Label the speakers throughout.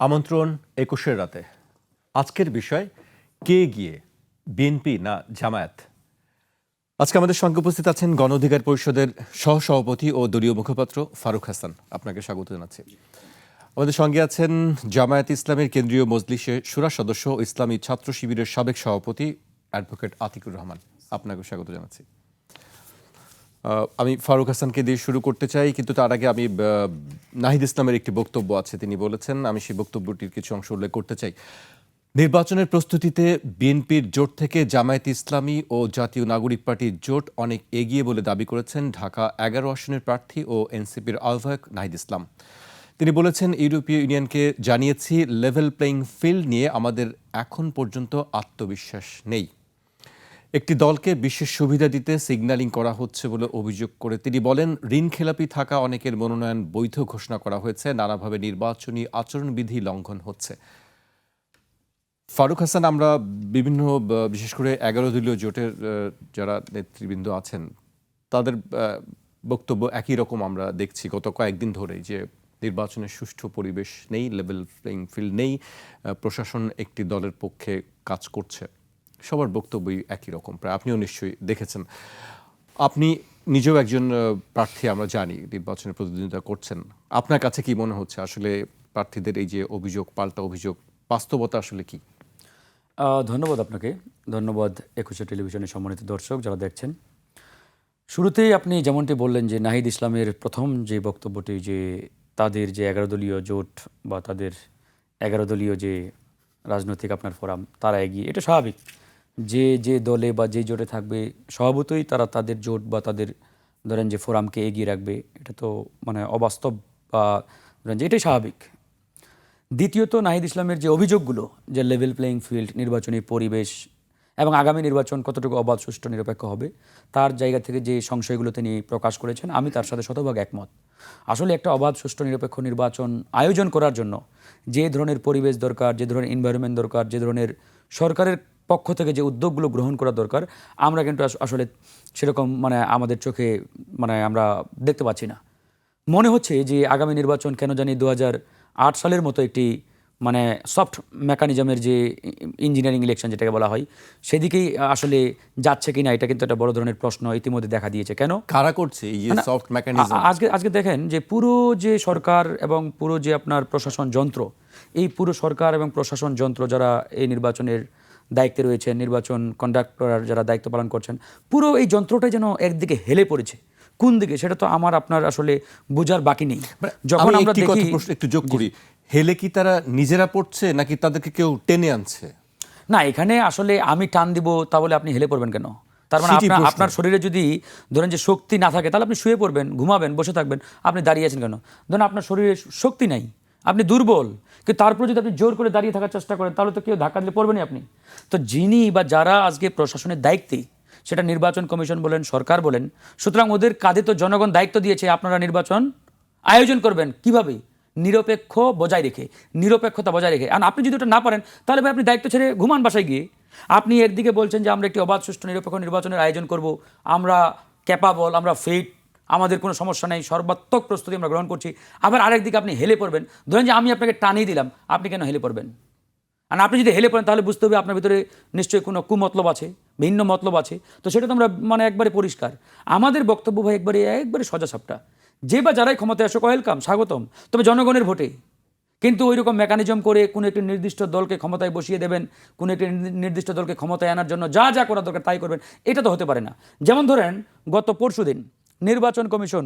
Speaker 1: আমন্ত্রণ ২১-এর রাতে। আজকের বিষয় কে গিয়ে, বিএনপি না জামায়াত? আজকে আমাদের সঙ্গে উপস্থিত আছেন গণ অধিকার পরিষদের সহসভাপতি ও দলীয় মুখপাত্র ফারুক হাসান। আপনাকে স্বাগত জানাচ্ছি। আমাদের সঙ্গে আছেন জামায়াত ইসলামের কেন্দ্রীয় মজলিসের শুরা সদস্য ও ইসলামী ছাত্র শিবিরের সাবেক সভাপতি অ্যাডভোকেট আতিকুর রহমান। আপনাকে স্বাগত জানাচ্ছি। আমি ফারুক হাসানকে দিয়ে শুরু করতে চাই, কিন্তু তার আগে আমি নাহিদ ইসলামের একটি বক্তব্য আছে, তিনি বলেছেন, আমি সেই বক্তব্যটির কিছু অংশ উল্লেখ করতে চাই। নির্বাচনের প্রস্তুতিতে বিএনপির জোট থেকে জামায়াত ইসলামী ও জাতীয় নাগরিক পার্টির জোট অনেক এগিয়ে বলে দাবি করেছেন ঢাকা ১১ আসনের প্রার্থী ও এনসিপির আহ্বায়ক নাহিদ ইসলাম। তিনি বলেছেন, ইউরোপীয় ইউনিয়নকে জানিয়েছি লেভেল প্লেইং ফিল্ড নিয়ে আমাদের এখন পর্যন্ত আত্মবিশ্বাস নেই। একটি দলকে বিশেষ সুবিধা দিতে সিগন্যালিং করা হচ্ছে বলে অভিযোগ করে তিনি বলেন, ঋণ খেলাপি থাকা অনেকের মনোনয়ন বৈধ ঘোষণা করা হয়েছে, নানাভাবে নির্বাচনী আচরণবিধি লঙ্ঘন হচ্ছে। ফারুক হাসান, আমরা বিভিন্ন বিশেষ করে ১১ দলীয় জোটের যারা নেতৃবৃন্দ আছেন তাদের বক্তব্য একই রকম আমরা দেখছি গত কয়েকদিন ধরেই, যে নির্বাচনের সুষ্ঠু পরিবেশ নেই, লেভেল প্লেইং ফিল্ড নেই, প্রশাসন একটি দলের পক্ষে কাজ করছে। সবার বক্তব্যই একই রকম প্রায়। আপনিও নিশ্চয়ই দেখেছেন, আপনি নিজেও একজন প্রার্থী, আমরা জানি নির্বাচনের প্রতিদ্বন্দ্বিতা করছেন। আপনার কাছে কি মনে হচ্ছে আসলে প্রার্থীদের এই যে অভিযোগ, পাল্টা অভিযোগ, বাস্তবতা আসলে কি?
Speaker 2: ধন্যবাদ আপনাকে, ধন্যবাদ ২১ টেলিভিশনের সম্মানিত দর্শক যারা দেখছেন। শুরুতেই আপনি যেমনটি বললেন যে নাহিদ ইসলামের প্রথম যে বক্তব্যটি, যে তাদের যে ১১ দলীয় জোট বা তাদের ১১ দলীয় যে রাজনৈতিক আপনার ফোরাম তারা এগিয়ে, এটা স্বাভাবিক। যে যে দলে বা যে জোটে থাকবে স্বভাবতই তারা তাদের জোট বা তাদের ধরেন যে ফোরামকে এগিয়ে রাখবে, এটা তো মানে অবাস্তব বা ধরেন যে এটাই স্বাভাবিক। দ্বিতীয়ত, নাহিদ ইসলামের যে অভিযোগগুলো, যে লেভেল প্লেইং ফিল্ড, নির্বাচনী পরিবেশ এবং আগামী নির্বাচন কতটুকু অবাধ, সুষ্ঠু, নিরপেক্ষ হবে, তার জায়গা থেকে যে সংশয়গুলো তিনি প্রকাশ করেছেন, আমি তার সাথে শতভাগ একমত। আসলে একটা অবাধ, সুষ্ঠু, নিরপেক্ষ নির্বাচন আয়োজন করার জন্য যে ধরনের পরিবেশ দরকার, যে ধরনের এনভায়রনমেন্ট দরকার, যে ধরনের সরকারের পক্ষ থেকে যে উদ্যোগগুলো গ্রহণ করা দরকার, আমরা কিন্তু আসলে সেরকম মানে আমাদের চোখে মানে আমরা দেখতে পাচ্ছি না। মনে হচ্ছে যে আগামী নির্বাচন কেন জানি ২০০৮ সালের মতো একটি মানে সফট মেকানিজমের যে ইঞ্জিনিয়ারিং ইলেকশন যেটাকে বলা হয়, সেদিকেই আসলে যাচ্ছে কিনা, এটা কিন্তু একটা বড় ধরনের প্রশ্ন ইতিমধ্যে দেখা দিয়েছে। কেন
Speaker 1: কারা করছে এই যে সফট মেকানিজম?
Speaker 2: আজকে দেখেন যে পুরো যে সরকার এবং পুরো যে আপনার প্রশাসন যন্ত্র, এই পুরো সরকার এবং প্রশাসন যন্ত্র যারা এই নির্বাচনের দায়িত্বে রয়েছেন, নির্বাচন কন্ডাক্ট করার যারা দায়িত্ব পালন করছেন, পুরো এই যন্ত্রটাই যেন একদিকে হেলে পড়েছে। কোন দিকে সেটা তো আমার আপনার আসলে বোঝার বাকি নেই।
Speaker 1: যখন আমরা দেখি, একটু যোগ করি, হেলে কি তারা নিজেরা পড়ছে নাকি তাদেরকে কেউ টেনে আনছে?
Speaker 2: না, এখানে আসলে আমি টান দিব তা বলে আপনি হেলে পড়বেন কেন? তার মানে আপনার শরীরে যদি ধরেন যে শক্তি না থাকে, তাহলে আপনি শুয়ে পড়বেন, ঘুমাবেন, বসে থাকবেন। আপনি দাঁড়িয়ে আছেন কেন? ধরেন আপনার শরীরে শক্তি নাই, আপনি দুর্বল, কিন্তু তারপরে যদি আপনি জোর করে দাঁড়িয়ে থাকার চেষ্টা করেন, তাহলে তো কেউ ধাক্কা দিলে পড়বেনই আপনি। তো যিনি বা যারা আজকে প্রশাসনের দায়িত্বে, সেটা নির্বাচন কমিশন বলেন, সরকার বলেন, সুতরাং ওদের কাঁধে তো জনগণ দায়িত্ব দিয়েছে, আপনারা নির্বাচন আয়োজন করবেন কিভাবে? নিরপেক্ষতা বজায় রেখে। আর আপনি যদি ওটা না পারেন, তাহলে ভাই আপনি দায়িত্ব ছেড়ে ঘুমান বাসায় গিয়ে। আপনি একদিকে বলছেন যে আমরা একটি অবাধ, সুষ্ঠু, নিরপেক্ষ নির্বাচনের আয়োজন করব, আমরা ক্যাপাবল, আমরা ফিট, আমাদের কোনো সমস্যা নেই, সর্বাত্মক প্রস্তুতি আমরা গ্রহণ করছি। আবার আরেকদিকে আপনি হেলে পড়বেন। ধরেন যে আমি আপনাকে টানিয়ে দিলাম, আপনি কেন হেলে পড়বেন? আর আপনি যদি হেলে পড়েন, তাহলে বুঝতে হবে আপনার ভিতরে নিশ্চয়ই কোনো কুমতলব আছে, ভিন্ন মতলব আছে। তো সেটা তো আমরা মানে একবারে পরিষ্কার। আমাদের বক্তব্য ভাই একবারে সোজাসাপটা, যে বা যারাই ক্ষমতায় আসুক, ওয়েলকাম, স্বাগতম, তবে জনগণের ভোটে। কিন্তু ওই রকম মেকানিজম করে কোনো একটি নির্দিষ্ট দলকে ক্ষমতায় বসিয়ে দেবেন, কোনো একটি নির্দিষ্ট দলকে ক্ষমতায় আনার জন্য যা যা করা দরকার তাই করবেন, এটা তো হতে পারে না। যেমন ধরেন গত পরশুদিন নির্বাচন কমিশন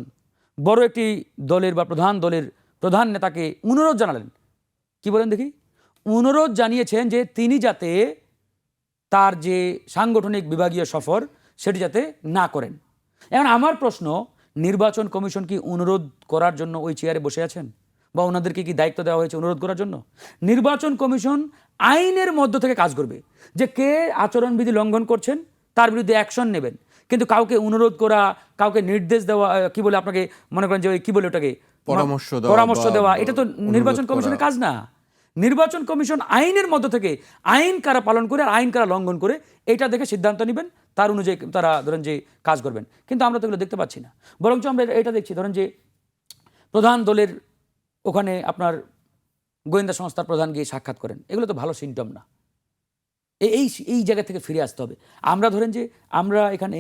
Speaker 2: বড় একটি দলের বা প্রধান নেতাকে অনুরোধ জানালেন। কি বলেন দেখি? অনুরোধ জানিয়েছেন যে তিনি যাতে তার যে সাংগঠনিক বিভাগীয় সফর সেটি যাতে না করেন। এখন আমার প্রশ্ন, নির্বাচন কমিশন কি অনুরোধ করার জন্য ওই চেয়ারে বসে আছেন? বা ওনাদেরকে কি দায়িত্ব দেওয়া হয়েছে অনুরোধ করার জন্য? নির্বাচন কমিশন আইনের মধ্য থেকে কাজ করবে, যে কে আচরণবিধি লঙ্ঘন করছেন তার বিরুদ্ধে অ্যাকশন নেবেন। কিন্তু কাউকে অনুরোধ করা, কাউকে নির্দেশ দেওয়া, কি বলে আপনাকে মনে করেন যে ওই কি বলে ওটাকে পরামর্শ দেওয়া, এটা তো নির্বাচন কমিশনের কাজ না। নির্বাচন কমিশন আইনের মধ্য থেকে আইন কারা পালন করে আর আইন কারা লঙ্ঘন করে, এটা দেখে সিদ্ধান্ত নেবেন, তার অনুযায়ী তারা ধরেন যে কাজ করবেন। কিন্তু আমরা তো এগুলো দেখতে পাচ্ছি না, বরঞ্চ আমরা এটা দেখছি ধরেন যে প্রধান দলের ওখানে আপনার গোয়েন্দা সংস্থার প্রধান গিয়ে সাক্ষাৎ করেন, এগুলো তো ভালো সিমটম না। এই এই জায়গা থেকে ফিরে আসতে হবে। আমরা ধরেন যে আমরা এখানে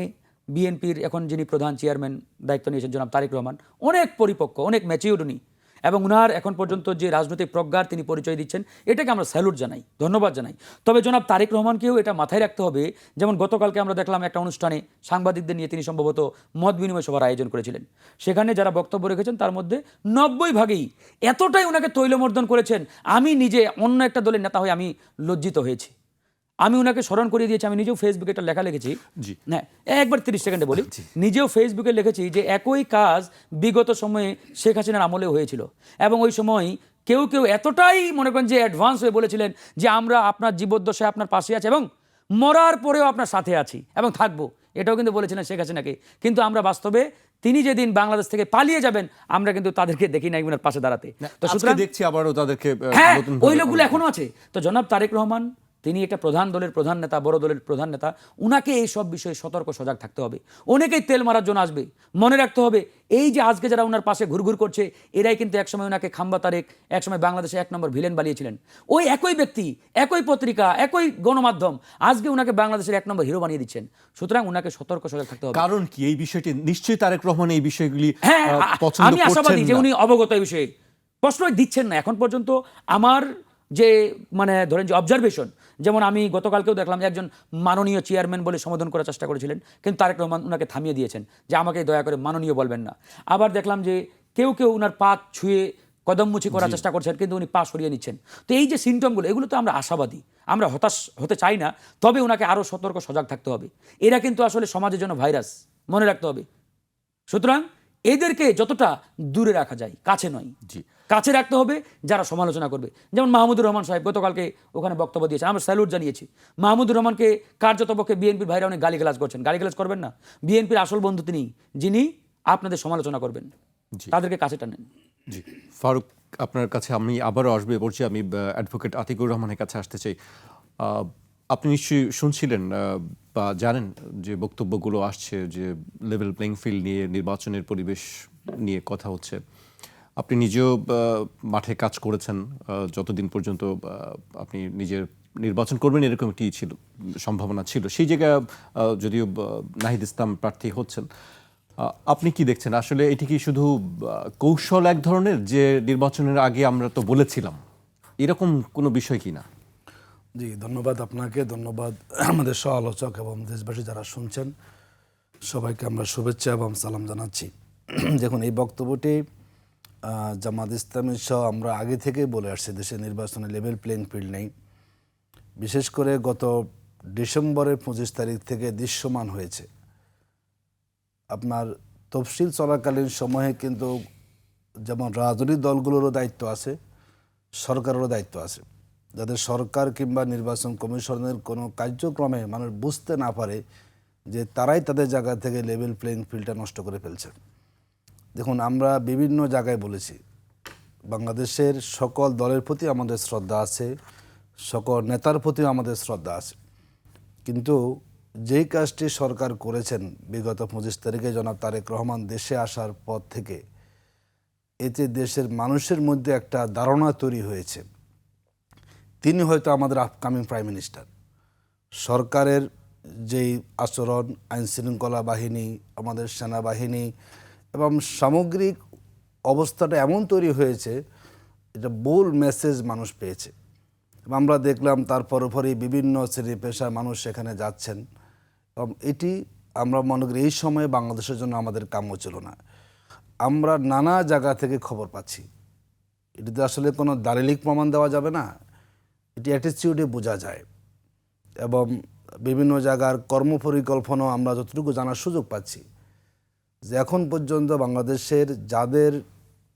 Speaker 2: বিএনপির এখন যিনি প্রধান চেয়ারম্যান দায়িত্ব নিয়েছেন জনাব তারেক রহমান, অনেক পরিপক্ক, অনেক ম্যাচিউরড উনি, এবং উনার এখন পর্যন্ত যে রাজনৈতিক প্রজ্ঞার তিনি পরিচয় দিচ্ছেন, এটাকে আমরা স্যালুট জানাই, ধন্যবাদ জানাই। তবে জনাব তারেক রহমানকেও এটা মাথায় রাখতে হবে, যেমন গতকালকে আমরা দেখলাম একটা অনুষ্ঠানে সাংবাদিকদের নিয়ে তিনি সম্ভবত মত বিনিময় সভার আয়োজন করেছিলেন। সেখানে যারা বক্তব্য রেখেছেন তার মধ্যে 90% এতটাই ওনাকে তৈলমর্দন করেছেন, আমি নিজে অন্য একটা দলের নেতা হয়ে আমি লজ্জিত হয়েছি। আমি ওনাকে স্মরণ করিয়ে দিয়েছি, আমি নিজেও ফেসবুকে একটা লেখা লিখেছি। হ্যাঁ, একবার 30 সেকেন্ডে বলি। নিজেও ফেসবুকে লিখেছি যে একই কাজ বিগত সময়ে শেখ হাসিনার আমলেও হয়েছিল, এবং ওই সময় কেউ কেউ এতটাই মনে করেন যে অ্যাডভান্স হয়ে বলেছিলেন যে আমরা আপনার জীবদ্দশায় আপনার পাশে আছি এবং মরার পরেও আপনার সাথে আছি এবং থাকবো, এটাও কিন্তু বলেছিলেন শেখ হাসিনাকে। কিন্তু আমরা বাস্তবে তিনি যেদিন বাংলাদেশ থেকে পালিয়ে যাবেন, আমরা কিন্তু তাদেরকে দেখি নাই ওনার পাশে দাঁড়াতে। তো সুতরাং
Speaker 1: দেখছি আবারও তাদেরকে
Speaker 2: হ্যাঁ, ওই লোকগুলো এখনো আছে। তো জনাব তারেক রহমান তিনি একটা প্রধান দলের প্রধান নেতা, বড় দলের প্রধান নেতা, উনাকে এই সব বিষয়ে সতর্ক সজাগ থাকতে হবে। অনেকেই তেল মারার জন্য আসবে, মনে রাখতে হবে এই যে আজকে যারা ওনার পাশে ঘুরঘুর করছে, এরাই কিন্তু একসময় ওনাকে খাম্বা তারেক, একসময় বাংলাদেশে 1 নম্বর ভিলেন বানিয়েছিলেন। ওই একই ব্যক্তি, একই পত্রিকা, একই গণমাধ্যম আজকে ওনাকে বাংলাদেশের 1 নম্বর হিরো বানিয়ে দিচ্ছেন। সুতরাং ওনাকে সতর্ক সজাগ থাকতে হবে।
Speaker 1: কারণ কি এই বিষয়টি নিশ্চয়ই তারেক রহমান এই বিষয়গুলি
Speaker 2: হ্যাঁ,
Speaker 1: পছন্দ
Speaker 2: আমি আশাবাদী
Speaker 1: করছেন
Speaker 2: যে
Speaker 1: না।
Speaker 2: উনি অবগত এই বিষয়ে, প্রশ্রয় দিচ্ছেন না এখন পর্যন্ত। আমার যে মানে ধরেন যে অবজারভেশন, যেমন আমি গতকালকেও দেখলাম যে একজন মাননীয় চেয়ারম্যান বলে সম্বোধন করার চেষ্টা করেছিলেন, কিন্তু তারেক রহমান ওনাকে থামিয়ে দিয়েছেন যে আমাকে দয়া করে মাননীয় বলবেন না। আবার দেখলাম যে কেউ কেউ ওনার পা ছুঁয়ে কদমমুচি করার চেষ্টা করছেন, কিন্তু উনি পা সরিয়ে নিচ্ছেন। তো এই যে সিমটমগুলো, এগুলো তো আমরা আশাবাদী, আমরা হতাশ হতে চাই না। তবে ওনাকে আরও সতর্ক সজাগ থাকতে হবে। এরা কিন্তু আসলে সমাজের জন্য ভাইরাস, মনে রাখতে হবে। সুতরাং এদেরকে যতটা দূরে রাখা যায়, কাছে নয়, কাছে রাখতে হবে যারা সমালোচনা করবে। যেমন মাহমুদুর রহমান সাহেব গতকালকে ওখানে বক্তব্য দিয়েছেন, আমরা স্যালুট জানিয়েছি। মাহমুদুর রহমানকে কার্যত পক্ষে বিএনপির ভাইরা অনেক গালিগালাজ করছেন, গালিগালাজ করবেন না। বিএনপির আসল বন্ধু তিনি, যিনি আপনাদের সমালোচনা করবেন, তাদেরকে কাছে টানেন।
Speaker 1: জি ফারুক, আপনার কাছে আমি আবারও আসবে বলছি, আমি অ্যাডভোকেট আতিকুর রহমানের কাছে আসতে চাই। আপনি নিশ্চয়ই শুনছিলেন বা জানেন যে বক্তব্যগুলো আসছে যে লেভেল প্লেইং ফিল্ড নিয়ে, নির্বাচনের পরিবেশ নিয়ে কথা হচ্ছে। আপনি নিজেও মাঠে কাজ করেছেন, যতদিন পর্যন্ত আপনি নিজের নির্বাচন করবেন এরকম একটি ছিল, সম্ভাবনা ছিল। সেই জায়গায় যদিও নাহিদ ইসলাম প্রার্থী হচ্ছেন, আপনি কি দেখছেন আসলে এটি কি শুধু কৌশল এক ধরনের, যে নির্বাচনের আগে আমরা তো বলেছিলাম, এরকম কোনো বিষয় কি না?
Speaker 3: জি, ধন্যবাদ আপনাকে, ধন্যবাদ আমাদের সহ আলোচক এবং দেশবাসী যারা শুনছেন, সবাইকে আমরা শুভেচ্ছা এবং সালাম জানাচ্ছি। দেখুন, এই বক্তব্যটি জামাত ইসলামী সহ আমরা আগে থেকেই বলে আসছি, দেশের নির্বাচনে লেভেল প্লেইং ফিল্ড নেই। বিশেষ করে গত ডিসেম্বরের 25 তারিখ থেকে দৃশ্যমান হয়েছে। আপনার তফসিল চলাকালীন সময়ে কিন্তু যেমন রাজনৈতিক দলগুলোরও দায়িত্ব আছে, সরকারেরও দায়িত্ব আছে। যাদের সরকার কিংবা নির্বাচন কমিশনের কোনো কার্যক্রমে মানুষ বুঝতে না পারে যে তারাই তাদের জায়গা থেকে লেভেল প্লেইং ফিল্ডটা নষ্ট করে ফেলছে। দেখুন, আমরা বিভিন্ন জায়গায় বলেছি, বাংলাদেশের সকল দলের প্রতি আমাদের শ্রদ্ধা আছে, সকল নেতার প্রতিও আমাদের শ্রদ্ধা আছে, কিন্তু যেই কাজটি সরকার করেছেন বিগত 25 তারিখে জনাব তারেক রহমান দেশে আসার পর থেকে, এতে দেশের মানুষের মধ্যে একটা ধারণা তৈরি হয়েছে তিনি হয়তো আমাদের আপকামিং প্রাইম মিনিস্টার। সরকারের যেই আচরণ, আইনশৃঙ্খলা বাহিনী, আমাদের সেনাবাহিনী এবং সামগ্রিক অবস্থাটা এমন তৈরি হয়েছে, এটা ভুল মেসেজ মানুষ পেয়েছে। আমরা দেখলাম তার পরপরই বিভিন্ন শ্রেণী পেশার মানুষ সেখানে যাচ্ছেন, এবং এটি আমরা মনে করি এই সময়ে বাংলাদেশের জন্য আমাদের কাম্য ছিল না। আমরা নানা জায়গা থেকে খবর পাচ্ছি, এটিতে আসলে কোনো দালিলিক প্রমাণ দেওয়া যাবে না, এটি অ্যাটিটিউডে বোঝা যায়। এবং বিভিন্ন জায়গার কর্মপরিকল্পনাও আমরা যতটুকু জানার সুযোগ পাচ্ছি যে এখন পর্যন্ত বাংলাদেশের যাদের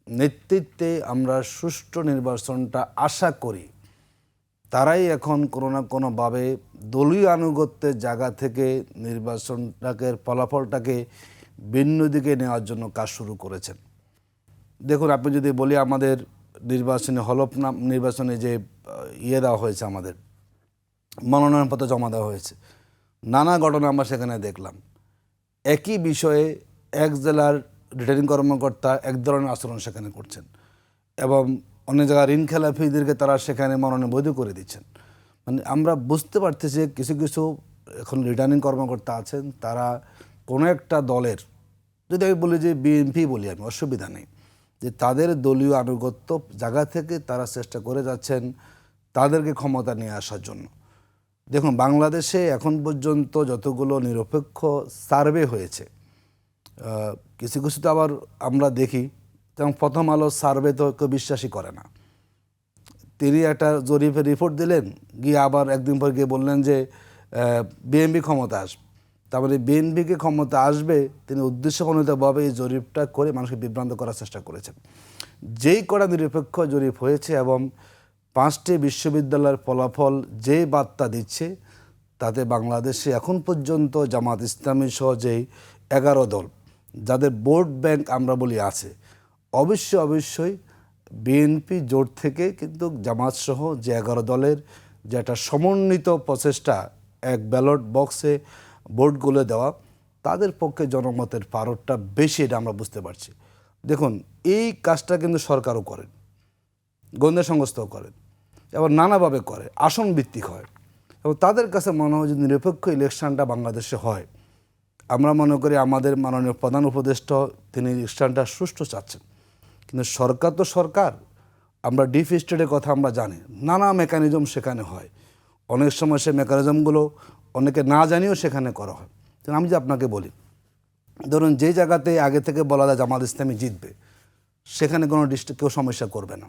Speaker 3: নেতৃত্বে আমরা সুষ্ঠু নির্বাচনটা আশা করি, তারাই এখন কোনো না কোনোভাবে দলীয় আনুগত্যের জায়গা থেকে নির্বাচনটাকে, ফলাফলটাকে ভিন্ন দিকে নেওয়ার জন্য কাজ শুরু করেছেন। দেখুন, আপনি যদি বলি আমাদের নির্বাচনে হলফনাম, নির্বাচনে যে দেওয়া হয়েছে, আমাদের মনোনয়নপত্র জমা দেওয়া হয়েছে, নানা ঘটনা আমরা সেখানে দেখলাম। একই বিষয়ে এক জেলার রিটার্নিং কর্মকর্তা এক ধরনের আচরণ সেখানে করছেন, এবং অনেক জায়গায় ঋণ খেলাপিদেরকে তারা সেখানে মনোনয়ন বৈধ করে দিচ্ছেন। মানে আমরা বুঝতে পারতেছি যে কিছু কিছু এখন রিটার্নিং কর্মকর্তা আছেন, তারা কোনো একটা দলের, যদি আমি বলি যে বিএনপি বলি আমি, অসুবিধা নেই, যে তাদের দলীয় আনুগত্য জায়গা থেকে তারা চেষ্টা করে যাচ্ছেন তাদেরকে ক্ষমতা নিয়ে আসার জন্য। দেখুন, বাংলাদেশে এখন পর্যন্ত যতগুলো নিরপেক্ষ সার্ভে হয়েছে, কিছু কিছু তো আবার আমরা দেখি, যেমন প্রথম আলো সার্ভে তো কেউ বিশ্বাসই করে না। তিনি একটা জরিপের রিপোর্ট দিলেন, গিয়ে আবার একদিন পর গিয়ে বললেন যে বিএনপি ক্ষমতা আসবে। তার মানে বিএনপিকে ক্ষমতা আসবে তিনি উদ্দেশ্যপ্রণোদিতভাবে এই জরিপটা করে মানুষকে বিভ্রান্ত করার চেষ্টা করেছেন। যেই করা নিরপেক্ষ জরিপ হয়েছে এবং 5টি বিশ্ববিদ্যালয়ের ফলাফল যে বার্তা দিচ্ছে, তাতে বাংলাদেশে এখন পর্যন্ত জামাত ইসলামী সহ যেই 11 দল যাদের ভোট ব্যাংক আমরা বলি আছে, অবশ্যই বিএনপি জোট থেকে কিন্তু জামাত সহ যে 11 দলের যে একটা সমন্বিত প্রচেষ্টা, এক ব্যালট বক্সে ভোটগুলো দেওয়া, তাদের পক্ষে জনমতের পারদটা বেশি, এটা আমরা বুঝতে পারছি। দেখুন, এই কাজটা কিন্তু সরকারও করেন, গোয়েন্দা সংস্থাও করেন এবং নানাভাবে করে, আসন ভিত্তিক হয় এবং তাদের কাছে মনে হয় যে নিরপেক্ষ ইলেকশনটা বাংলাদেশে হয়। আমরা মনে করি আমাদের মাননীয় প্রধান উপদেষ্টা তিনি ইলেকশনটা সুষ্ঠু চাচ্ছেন, কিন্তু সরকার তো সরকার। আমরা ডিপ স্টেটের কথা আমরা জানি, নানা মেকানিজম সেখানে হয়, অনেক সময় সেই মেকানিজমগুলো অনেকে না জানিয়েও সেখানে করা হয়। তো আমি যে আপনাকে বলি, ধরুন যে জায়গাতে আগে থেকে বলা যায় জামাত ইসলামী জিতবে, সেখানে কোনো ডিস্ট্রিক্ট কেউ সমস্যা করবে না,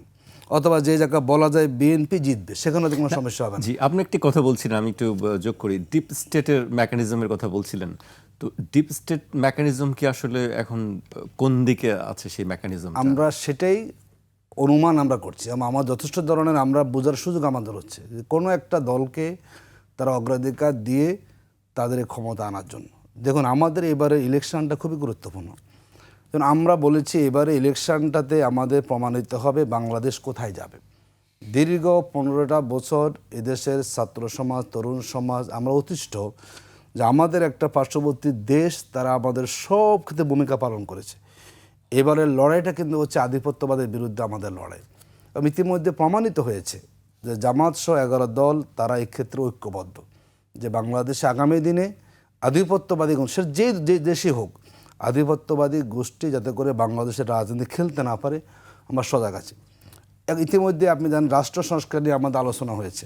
Speaker 3: অথবা যে জায়গা বলা যায় বিএনপি জিতবে, সেখানে তো কোনো সমস্যা হবে না।
Speaker 1: জি, আপনি একটি কথা বলছিলেন, আমি একটু যোগ করি, ডিপ স্টেটের মেকানিজমের কথা বলছিলেন। তো ডিপ স্টেট মেকানিজম কি আসলে এখন কোন দিকে আছে সেই মেকানিজম?
Speaker 3: আমরা সেটাই অনুমান আমরা করছি, আমার যথেষ্ট ধরনের আমরা বোঝার সুযোগ আমাদের হচ্ছে যে কোনো একটা দলকে তারা অগ্রাধিকার দিয়ে তাদের ক্ষমতা আনার জন্য। দেখুন, আমাদের এবারে ইলেকশনটা খুবই গুরুত্বপূর্ণ। যেমন আমরা বলেছি, এবারে ইলেকশনটাতে আমাদের প্রমাণিত হবে বাংলাদেশ কোথায় যাবে। দীর্ঘ 15টা বছর এদেশের ছাত্র সমাজ, তরুণ সমাজ আমরা অতিষ্ঠ যে আমাদের একটা পার্শ্ববর্তী দেশ তারা আমাদের সব ক্ষেত্রে ভূমিকা পালন করেছে। এবারের লড়াইটা কিন্তু হচ্ছে আধিপত্যবাদের বিরুদ্ধে আমাদের লড়াই। এবং ইতিমধ্যে প্রমাণিত হয়েছে যে জামাত সহ 11 দল তারা এক্ষেত্রে ঐক্যবদ্ধ, যে বাংলাদেশে আগামী দিনে আধিপত্যবাদী সে যে দেশই হোক, আধিপত্যবাদী গোষ্ঠী যাতে করে বাংলাদেশের রাজনীতি খেলতে না পারে, আমরা সজাগ আছি। ইতিমধ্যে আপনি জানেন রাষ্ট্র সংস্কার নিয়ে আমাদের আলোচনা হয়েছে।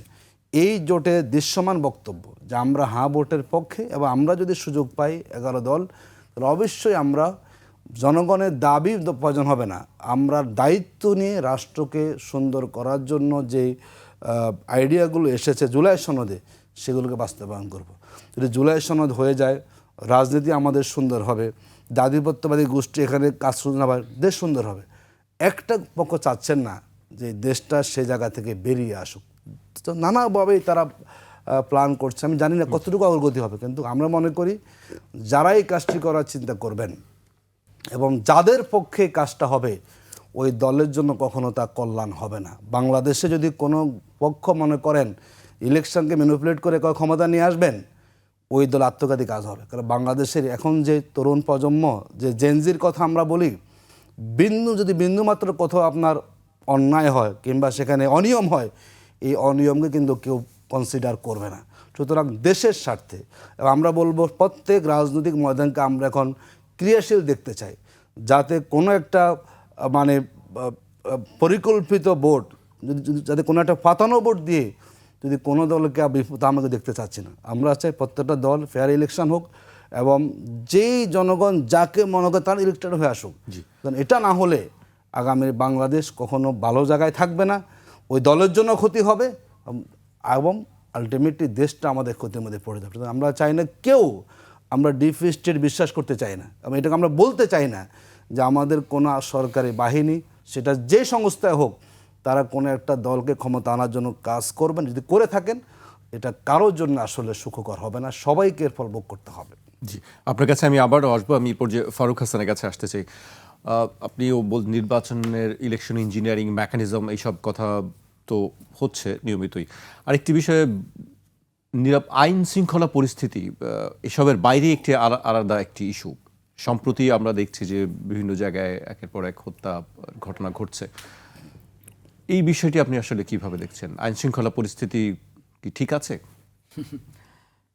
Speaker 3: এই জোটে দৃশ্যমান বক্তব্য যে আমরা হ্যাঁ ভোটের পক্ষে, এবং আমরা যদি সুযোগ পাই 11 দল, তাহলে অবশ্যই আমরা জনগণের দাবি প্রয়োজন হবে না, আমরা দায়িত্ব নিয়ে রাষ্ট্রকে সুন্দর করার জন্য যে আইডিয়াগুলো এসেছে জুলাই সনদে, সেগুলোকে বাস্তবায়ন করব। যদি জুলাই সনদ হয়ে যায়, রাজনীতি আমাদের সুন্দর হবে, আধিপত্যবাদী গোষ্ঠী এখানে কাজ শুরু না হয়, দেশ সুন্দর হবে। একটা পক্ষ চাচ্ছেন না যে দেশটা সে জায়গা থেকে বেরিয়ে আসুক, তো নানাভাবেই তারা প্ল্যান করছে। আমি জানি না কতটুকু অগ্রগতি হবে, কিন্তু আমরা মনে করি যারাই কাজটি করার চিন্তা করবেন এবং যাদের পক্ষে কাজটা হবে, ওই দলের জন্য কখনো তা কল্যাণ হবে না। বাংলাদেশে যদি কোনো পক্ষ মনে করেন ইলেকশনকে ম্যানিপুলেট করে ক্ষমতা নিয়ে আসবেন, ওই দল আত্মঘাতী কাজ হবে। কারণ বাংলাদেশের এখন যে তরুণ প্রজন্ম, যে জেনজির কথা আমরা বলি, যদি বিন্দুমাত্র কোথাও আপনার অন্যায় হয় কিংবা সেখানে অনিয়ম হয়, এই অনিয়মকে কিন্তু কেউ কনসিডার করবে না। সুতরাং দেশের স্বার্থে এবং আমরা বলবো প্রত্যেক রাজনৈতিক ময়দানকে আমরা এখন ক্রিয়াশীল দেখতে চাই, যাতে কোনো একটা মানে পরিকল্পিত ভোট, যাতে কোনো একটা পাতানো ভোট দিয়ে যদি কোনো দলকে তা আমাকে দেখতে চাচ্ছি না। আমরা চাই প্রত্যেকটা দল ফেয়ার ইলেকশন হোক এবং যেই জনগণ যাকে মনে করে তার ইলেক্টেড হয়ে আসুক। কারণ এটা না হলে আগামী বাংলাদেশ কখনো ভালো জায়গায় থাকবে না, ওই দলের জন্য ক্ষতি হবে এবং আলটিমেটলি দেশটা আমাদের ক্ষতির মধ্যে পড়ে যাবে। আমরা চাই না কেউ, আমরা ডিপ স্টেট বিশ্বাস করতে চাই না, এবং এটাকে আমরা বলতে চাই না যে আমাদের কোনো সরকারি বাহিনী, সেটা যে সংস্থায় হোক, তারা কোনো একটা দলকে ক্ষমতা আনার জন্য কাজ করবেন। যদি করে থাকেন, এটা কারোর জন্য আসলে সুখকর হবে না, সবাইকে এর ফল ভোগ করতে হবে।
Speaker 1: জি, আপনার কাছে আমি আবারও আসবো। আমি এই পর্যায়ে ফারুক হাসানের কাছে আসতে চাই। আপনিও নির্বাচনের ইলেকশন ইঞ্জিনিয়ারিং মেকানিজম এইসব কথা তো হচ্ছে নিয়মিতই। আরেকটি বিষয়ে আইন শৃঙ্খলা পরিস্থিতি, এসবের বাইরে একটি আলাদা একটি ইস্যু। সম্প্রতি আমরা দেখছি যে বিভিন্ন জায়গায় একের পর এক হত্যা ঘটনা ঘটছে। এই বিষয়টি আপনি আসলে কিভাবে দেখছেন? আইন শৃঙ্খলা পরিস্থিতি কি ঠিক আছে?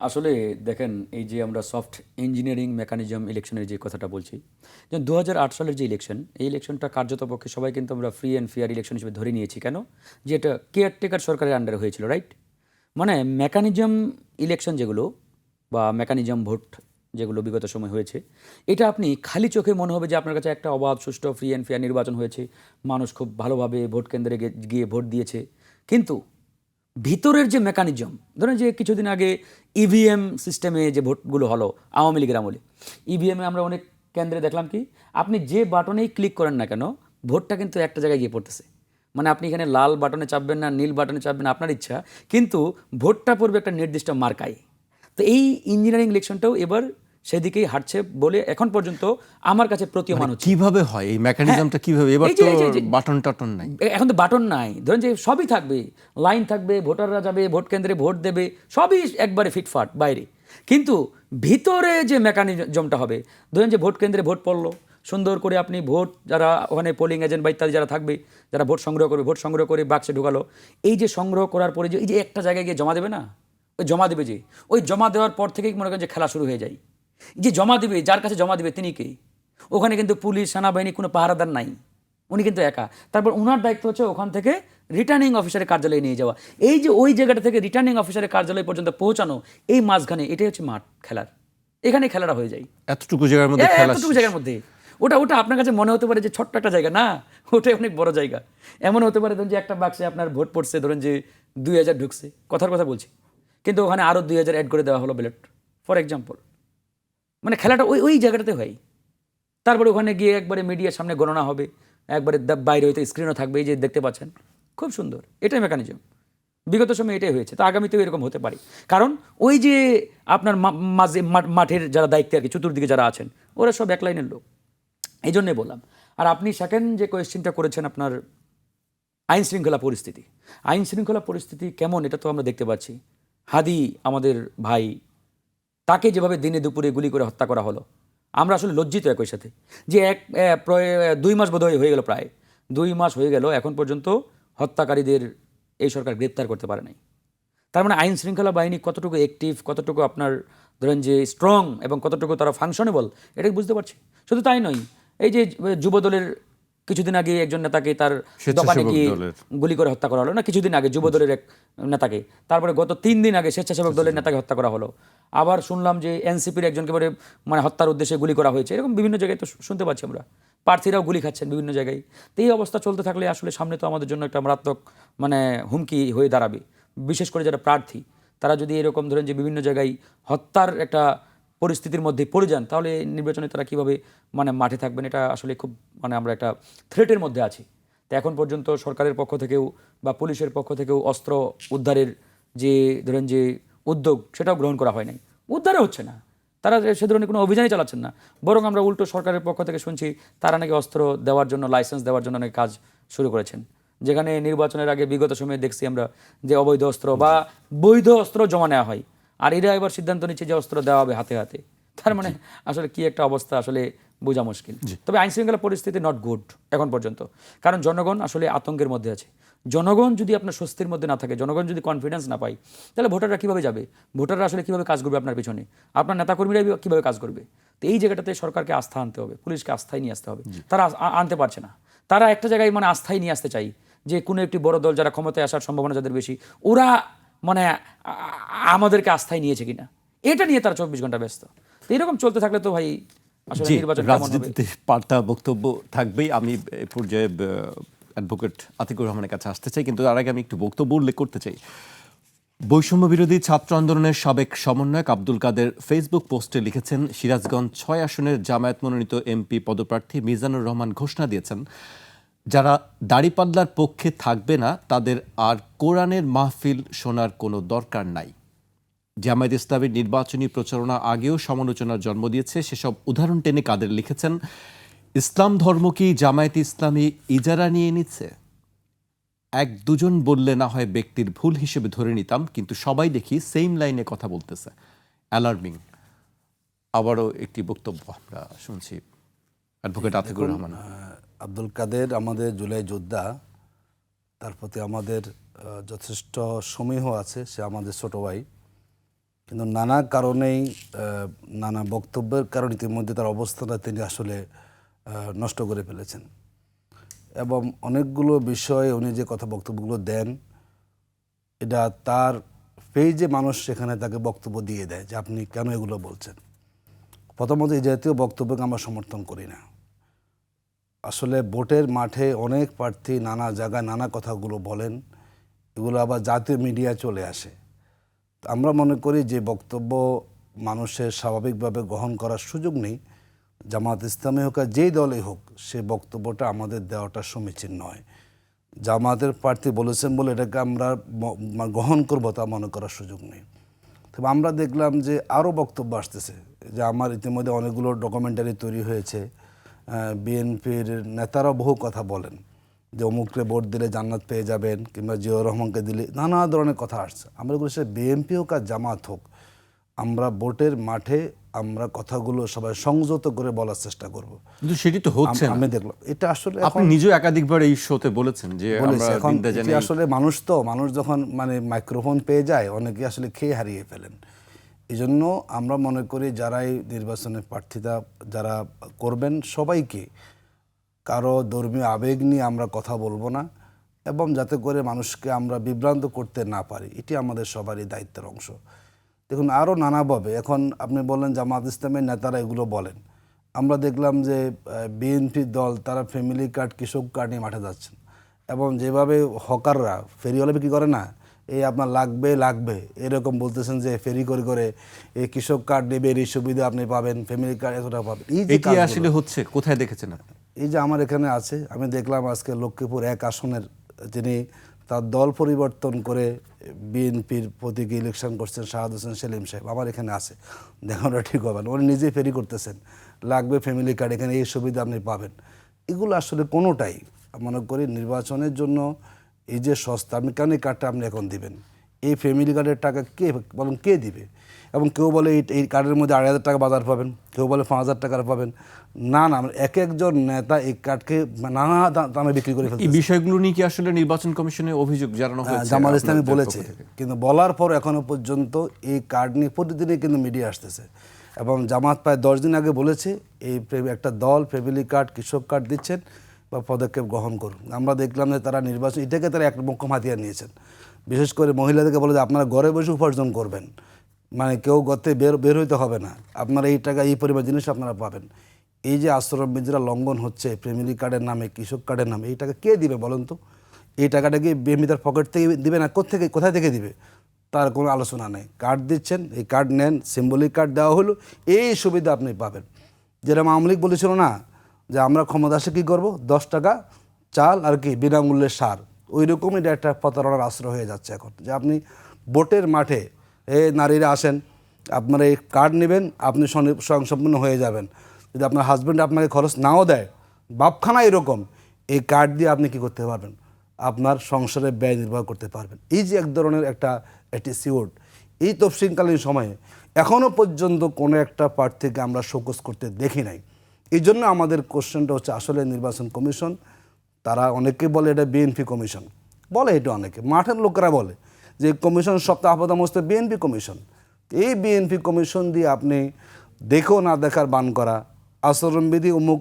Speaker 2: আসলে দেখেন, এই যে আমরা সফট ইঞ্জিনিয়ারিং মেকানিজম ইলেকশনের যে কথাটা বলছি, যে 2008 সালের যে ইলেকশন, এই ইলেকশনটা কার্যত পক্ষে সবাই কিন্তু আমরা ফ্রি অ্যান্ড ফেয়ার ইলেকশন হিসেবে ধরে নিয়েছি। কেন? যে এটা কেয়ারটেকার সরকারের আন্ডারে হয়েছিল, রাইট? মানে মেকানিজম ইলেকশন যেগুলো বা মেকানিজম ভোট যেগুলো বিগত সময় হয়েছে, এটা আপনি খালি চোখে মনে হবে যে আপনার কাছে একটা অবাধ, সুষ্ঠু, ফ্রি অ্যান্ড ফেয়ার নির্বাচন হয়েছে, মানুষ খুব ভালোভাবে ভোট কেন্দ্রে গিয়ে ভোট দিয়েছে। কিন্তু ভিতরের যে মেকানিজম, ধরেন যে কিছুদিন আগে ইভিএম সিস্টেমে যে ভোটগুলো হলো আওয়ামী লীগের আমলে, ইভিএমে আমরা অনেক কেন্দ্রে দেখলাম কি, আপনি যে বাটনেই ক্লিক করেন না কেন, ভোটটা কিন্তু একটা জায়গায় গিয়ে পড়তেছে। মানে আপনি এখানে লাল বাটনে চাপবেন না, নীল বাটনে চাপবেন না, আপনার ইচ্ছা, কিন্তু ভোটটা পড়বে একটা নির্দিষ্ট মার্কায়। তো এই ইঞ্জিনিয়ারিং ইলেকশনটাও এবার সেদিকেই হাঁটছে বলে এখন পর্যন্ত আমার কাছে প্রতীয়মান হচ্ছে।
Speaker 1: কিভাবে হয় এই মেকানিজমটা? কিভাবে? এবার
Speaker 2: এই যে-
Speaker 1: তো
Speaker 2: এই যে- যে-
Speaker 1: বাটন টাটন নাই।
Speaker 2: এখন তো বাটন নাই, ধরেন যে সবই থাকবে, লাইন থাকবে, ভোটাররা যাবে ভোট কেন্দ্রে ভোট দেবে, সবই একবারে ফিটফাট বাইরে। কিন্তু ভিতরে যে মেকানিজমটা হবে, ধরেন যে ভোট কেন্দ্রে ভোট পড়লো, সুন্দর করে আপনি ভোট, যারা ওখানে পোলিং এজেন্ট বা ইত্যাদি যারা থাকবে, যারা ভোট সংগ্রহ করবে, ভোট সংগ্রহ করে বাক্সে ঢুকালো, এই যে সংগ্রহ করার পরে যে এই যে একটা জায়গায় গিয়ে জমা দেবে না, ওই জমা দেবে, যে ওই জমা দেওয়ার পর থেকেই মনে করেন যে খেলা শুরু হয়ে যায়। যে জমা দেবে, যার কাছে জমা দেবে তিনি কে? ওখানে কিন্তু পুলিশ, সেনাবাহিনী, কোনো পাহারাদার নাই, উনি কিন্তু একা। তারপর ওনার দায়িত্ব হচ্ছে ওখান থেকে রিটার্নিং অফিসারের কার্যালয়ে নিয়ে যাওয়া। এই যে ওই জায়গাটা থেকে রিটার্নিং অফিসারের কার্যালয় পর্যন্ত পৌঁছানো, এই মাঝখানে এটাই হচ্ছে মাঠ খেলার, এখানে খেলাটা হয়ে যায়
Speaker 1: এতটুকু জায়গার মধ্যে খেলা
Speaker 2: এতটুকু জায়গার মধ্যে। ওটা ওটা আপনার কাছে মনে হতে পারে যে ছোট্ট একটা জায়গা, না, ওটাই অনেক বড় জায়গা। এমন হতে পারে ধরুন যে একটা বাক্সে আপনার ভোট পড়ছে, ধরুন যে 2000 ঢুকছে, কথার কথা বলছি, কিন্তু ওখানে আরও 2000 অ্যাড করে দেওয়া হলো ব্যালট, ফর এক্সাম্পল। মানে খেলাটা ওই ওই জায়গাটাতে হয়। তারপরে ওখানে গিয়ে একবারে মিডিয়ার সামনে গণনা হবে, একবারে বাইরে হইতে স্ক্রিনও থাকবে, এই যে দেখতে পাচ্ছেন, খুব সুন্দর। এটাই মেকানিজম, বিগত সময়ে এটাই হয়েছে, তো আগামীতেও এরকম হতে পারে। কারণ ওই যে আপনার মাঝে মাঠের যারা দায়িত্বে আর কি, চতুর্দিকে যারা আছেন, ওরা সব এক লাইনের লোক, এই জন্যই বললাম। আর আপনি সেকেন্ড যে কোয়েশ্চেনটা করেছেন আপনার আইন শৃঙ্খলা পরিস্থিতি, আইন শৃঙ্খলা পরিস্থিতি কেমন এটা তো আমরা দেখতে পাচ্ছি। হাদি আমাদের ভাই, তাকে যেভাবে দিনে দুপুরে গুলি করে হত্যা করা হলো, আমরা আসলে লজ্জিত একই সাথে যে প্রায় 2 মাস বোধহয় হয়ে গেল, প্রায় 2 মাস হয়ে গেল, এখন পর্যন্ত হত্যাকারীদের এই সরকার গ্রেপ্তার করতে পারে নাই। তার মানে আইন শৃঙ্খলা বাহিনী কতটুকু অ্যাক্টিভ, কতটুকু আপনার ধরেন যে স্ট্রং এবং কতটুকু তারা ফাংশনেবল, এটা বুঝতে পারছি। শুধু তাই নয়, এই যে যুবদলের কিছুদিন আগে একজন নেতাকে তার দোকানে গিয়ে গুলি করে হত্যা করা হলো না, কিছুদিন আগে যুবদলের এক নেতাকে, তারপরে গত 3 দিন আগে স্বেচ্ছাসেবক দলের নেতাকে হত্যা করা হলো, আবার শুনলাম যে এনসিপির একজনকে মানে হত্যার উদ্দেশ্যে গুলি করা হয়েছে, এরকম বিভিন্ন জায়গায় তো শুনতে পাচ্ছি আমরা। প্রার্থীরাও গুলি খাচ্ছেন বিভিন্ন জায়গায়। তো এই অবস্থা চলতে থাকলে আসলে সামনে তো আমাদের জন্য একটা মারাত্মক মানে হুমকি হয়ে দাঁড়াবে। বিশেষ করে যারা প্রার্থী, তারা যদি এরকম ধরেন যে বিভিন্ন জায়গায় হত্যার একটা পরিস্থিতির মধ্যে পড়ে যান, তাহলে নির্বাচনে তারা কীভাবে মানে মাঠে থাকবেন, এটা আসলে খুব মানে আমরা একটা থ্রেটের মধ্যে আছি। তো এখন পর্যন্ত সরকারের পক্ষ থেকেও বা পুলিশের পক্ষ থেকেও অস্ত্র উদ্ধারের যে ধরেন যে উদ্যোগ, সেটাও গ্রহণ করা হয় নাই, উদ্ধারে হচ্ছে না, তারা সে ধরনের কোনো অভিযানই চালাচ্ছেন না। বরং আমরা উল্টো সরকারের পক্ষ থেকে শুনছি তারা নাকি অস্ত্র দেওয়ার জন্য, লাইসেন্স দেওয়ার জন্য নাকি কাজ শুরু করেছেন, যেখানে নির্বাচনের আগে বিগত সময়ে দেখছি আমরা যে অবৈধ অস্ত্র বা বৈধ অস্ত্র জমা নেওয়া হয়, আর এরা এবার সিদ্ধান্ত নিচ্ছে যে অস্ত্র দেওয়া হবে হাতে হাতে। তার মানে আসলে কি একটা অবস্থা, আসলে বোঝা মুশকিল। তবে আইন শৃঙ্খলা পরিস্থিতি নট গুড এখন পর্যন্ত, কারণ জনগণ আসলে আতঙ্কের মধ্যে আছে। জনগণ যদি আপনার স্বস্তির মধ্যে না থাকে, জনগণ যদি কনফিডেন্স না পায়, তাহলে ভোটাররা কীভাবে যাবে? ভোটাররা আসলে কীভাবে কাজ করবে আপনার পিছনে? আপনার নেতাকর্মীরা কীভাবে কাজ করবে? তো এই জায়গাটাতে সরকারকে আস্থা আনতে হবে, পুলিশকে আস্থায় নিয়ে আসতে হবে। তারা আনতে পারছে না, তারা একটা জায়গায় মানে আস্থায় নিয়ে আসতে চাই যে কোনো একটি বড় দল যারা ক্ষমতায় আসার সম্ভাবনা যাদের বেশি, ওরা মানে আমাদেরকে আস্থায় নিয়েছে কিনা, এটা নিয়ে তারা 24 ঘন্টা ব্যস্ত। তো এরকম চলতে থাকলে তো ভাই আসলে নির্বাচন কেমন হবে?
Speaker 1: রাজনীতিতে পাল্টা বক্তব্য থাকবেই। আমি এই পর্যায়ে অ্যাডভোকেট আতিকুর রহমানের কাছে আসতে চাই, কিন্তু তার আগে আমি একটু বক্তব্য উল্লেখ করতে চাই। বৈষম্য বিরোধী ছাত্র আন্দোলনের সাবেক সমন্বয়ক আব্দুল কাদের ফেসবুক পোস্টে লিখেছেন, সিরাজগঞ্জ 6 আসনের জামায়াত মনোনীত এমপি পদপ্রার্থী মিজানুর রহমান ঘোষণা দিয়েছেন, যারা দাড়িপাল্লার পক্ষে থাকবে না তাদের আর কোরআনের মাহফিল শোনার কোনো দরকার নাই। জামায়াত ইসলামীর নির্বাচনী প্রচারণা আগেও সমালোচনার জন্ম দিয়েছে। সেসব উদাহরণ টেনে কাদের লিখেছেন, ইসলাম ধর্ম কি জামায়াত ইসলামী ইজারা নিয়ে নিচ্ছে? 1-2 বললে না হয় ব্যক্তির ভুল হিসেবে ধরে নিতাম, কিন্তু সবাই দেখি সেম লাইনে কথা বলতেছে। অ্যালার্মিং। আবারও একটি বক্তব্য আমরা শুনছি অ্যাডভোকেট আতিকুর রহমান।
Speaker 3: আব্দুল কাদের আমাদের জুলাই যোদ্ধা, তার প্রতি আমাদের যথেষ্ট সমীহ আছে, সে আমাদের ছোট ভাই। কিন্তু নানা কারণেই নানা বক্তব্যের কারণে ইতিমধ্যে তার অবস্থাটা তিনি আসলে নষ্ট করে ফেলেছেন এবং অনেকগুলো বিষয়ে উনি যে কথা বক্তব্যগুলো দেন এটা তার পেজে মানুষ সেখানে তাকে বক্তব্য দিয়ে দেয় যে আপনি কেন এগুলো বলছেন। প্রথমত এই জাতীয় বক্তব্যকে আমরা সমর্থন করি না। আসলে ভোটের মাঠে অনেক প্রার্থী নানা জায়গায় নানা কথাগুলো বলেন, এগুলো আবার জাতীয় মিডিয়া চলে আসে। আমরা মনে করি যে বক্তব্য মানুষের স্বাভাবিকভাবে গ্রহণ করার সুযোগ নেই, জামাত ইসলামী হোক আর যেই দলই হোক, সে বক্তব্যটা আমাদের দেওয়াটা সমীচীন নয়। জামাতের প্রার্থী বলেছেন বলে এটাকে আমরা গ্রহণ করবো তা মনে করার সুযোগ নেই। তবে আমরা দেখলাম যে আরও বক্তব্য আসতেছে, যে আমার ইতিমধ্যে অনেকগুলো ডকুমেন্টারি তৈরি হয়েছে, বিএনপির নেতারা বহু কথা বলেন যে অমুকরে ভোট দিলে জান্নাত পেয়ে যাবেন, কিংবা জিয়াউর রহমানকে দিলে, নানা ধরনের কথা আসছে। আমরা বলি সে বিএনপি হোক আর জামাত হোক, আমরা ভোটের মাঠে আমরা কথাগুলো সবাই সংযত করে বলার চেষ্টা করব।
Speaker 1: কিন্তু সেটি তো হচ্ছে না।
Speaker 3: আমি দেখলাম এটা আসলে
Speaker 1: আপনি নিজেও একাধিকবার এই শোতে বলেছেন যে আমরা
Speaker 3: এখন
Speaker 1: নিন্দা জানাই।
Speaker 3: আসলে মানুষ যখন মাইক্রোফোন পেয়ে যায় অনেকে আসলে খেয়ে হারিয়ে ফেলেন। এই জন্য আমরা মনে করি যারাই নির্বাচনে প্রার্থিতা যারা করবেন সবাইকে কারো ধর্মীয় আবেগ নিয়ে আমরা কথা বলবো না, এবং যাতে করে মানুষকে আমরা বিভ্রান্ত করতে না পারি, এটি আমাদের সবারই দায়িত্বের অংশ। দেখুন আরও নানাভাবে এখন আপনি বললেন জামাত ইসলামের নেতারা এগুলো বলেন, আমরা দেখলাম যে বিএনপি দল তারা ফ্যামিলি কার্ড কৃষক কার্ড নিয়ে মাঠে যাচ্ছেন, এবং যেভাবে হকাররা ফেরিওয়ালা বিক্রি করে না, এই আপনার লাগবে এরকম বলতেছেন যে ফেরি করে এই কৃষক কার্ড নেবেন, এই সুবিধা আপনি পাবেন, ফ্যামিলি কার্ড এতটা পাবেন। এই যে
Speaker 1: এটি আসলে হচ্ছে কোথায় দেখেছেন আপনি?
Speaker 3: এই যে আমার এখানে আছে, আমি দেখলাম আজকে লক্ষ্মীপুর 1 আসনের যিনি তার দল পরিবর্তন করে বিএনপির প্রতীকে ইলেকশন করছেন শাহাদ হোসেন সেলিম সাহেব, আমার এখানে আছে, দেখানোটা ঠিক হবে না। উনি নিজেই ফেরি করতেছেন, লাগবে ফ্যামিলি কার্ড, এখানে এই সুবিধা আপনি পাবেন। এগুলো আসলে কোনোটাই মনে করি নির্বাচনের জন্য এই যে সস্তা, আপনি কেন এই কার্ডটা আপনি এখন দিবেন? এই ফ্যামিলি কার্ডের টাকা কে দিবে? এবং কেউ বলে এই কার্ডের মধ্যে 2,500 টাকা বাজার পাবেন, কেউ বলে 5,000 টাকার পাবেন। না, একজন নেতা এই কার্ডকে নানা দামে বিক্রি করে ফেলছে।
Speaker 1: এই বিষয়গুলো নিয়ে কি আসলে নির্বাচন কমিশনে অভিযোগ জানানো হয়েছে?
Speaker 3: জামাল ইসলামী বলেছে, কিন্তু বলার পর এখনো পর্যন্ত এই কার্ড নিয়ে প্রতিদিনই কিন্তু মিডিয়া আসতেছে, এবং জামাত প্রায় 10 দিন আগে বলেছে এই একটা দল ফ্যামিলি কার্ড কৃষক কার্ড দিচ্ছেন বা পদক্ষেপ গ্রহণ করুন। আমরা দেখলাম যে তারা নির্বাচন এটাকে তারা এক মোক্ষম হাতিয়ার নিয়েছেন। বিশেষ করে মহিলাদেরকে বলে যে আপনারা ঘরে বসে উপার্জন করবেন, মানে কেউ গতে বের হইতে হবে না, আপনারা এই টাকা এই পরিমাণ জিনিস আপনারা পাবেন। এই যে আশ্রমবিধিরা লঙ্ঘন হচ্ছে ফ্যামিলি কার্ডের নামে কৃষক কার্ডের নামে, এই টাকা কে দিবে বলেন তো? এই টাকাটা কি বিএমপি তার পকেট থেকে দিবে না কোথায় থেকে দিবে? তার কোনো আলোচনা নেই। কার্ড দিচ্ছেন, এই কার্ড নেন, সিম্বলিক কার্ড দেওয়া হলো, এই সুবিধা আপনি পাবেন। যেরকম আওয়ামী লীগ বলেছিল না যে আমরা ক্ষমতা আসে কী করবো, 10 টাকা চাল আর কি বিনামূল্যে সার, ওই রকমই একটা প্রতারণার আশ্রয় হয়ে যাচ্ছে এখন। যে আপনি ভোটের মাঠে নারীরা আসেন, আপনারা এই কার্ড নেবেন, আপনি স্বয়ংসম্পূর্ণ হয়ে যাবেন। যদি আপনার হাজব্যান্ড আপনাকে খরচ নাও দেয়, বাপখানা এরকম, এই কার্ড দিয়ে আপনি কি করতে পারবেন? আপনার সংসারে ব্যয় নির্বাহ করতে পারবেন। এই যে এক ধরনের একটা অ্যাটিটিউড, এই তফসিলকালীন সময়ে এখনও পর্যন্ত কোনো একটা প্রার্থীকে আমরা শোকজ করতে দেখি নাই। এই জন্য আমাদের কোশ্চেনটা হচ্ছে আসলে নির্বাচন কমিশন, তারা অনেকে বলে এটা বিএনপি কমিশন, বলে এটা অনেকে, মাঠের লোকেরা বলে যে কমিশন সপ্তাহ আপাতমস্ত বিএনপি কমিশন। এই বিএনপি কমিশন দিয়ে আপনি দেখেও না দেখার বান করা, আচরণবিধি অমুক,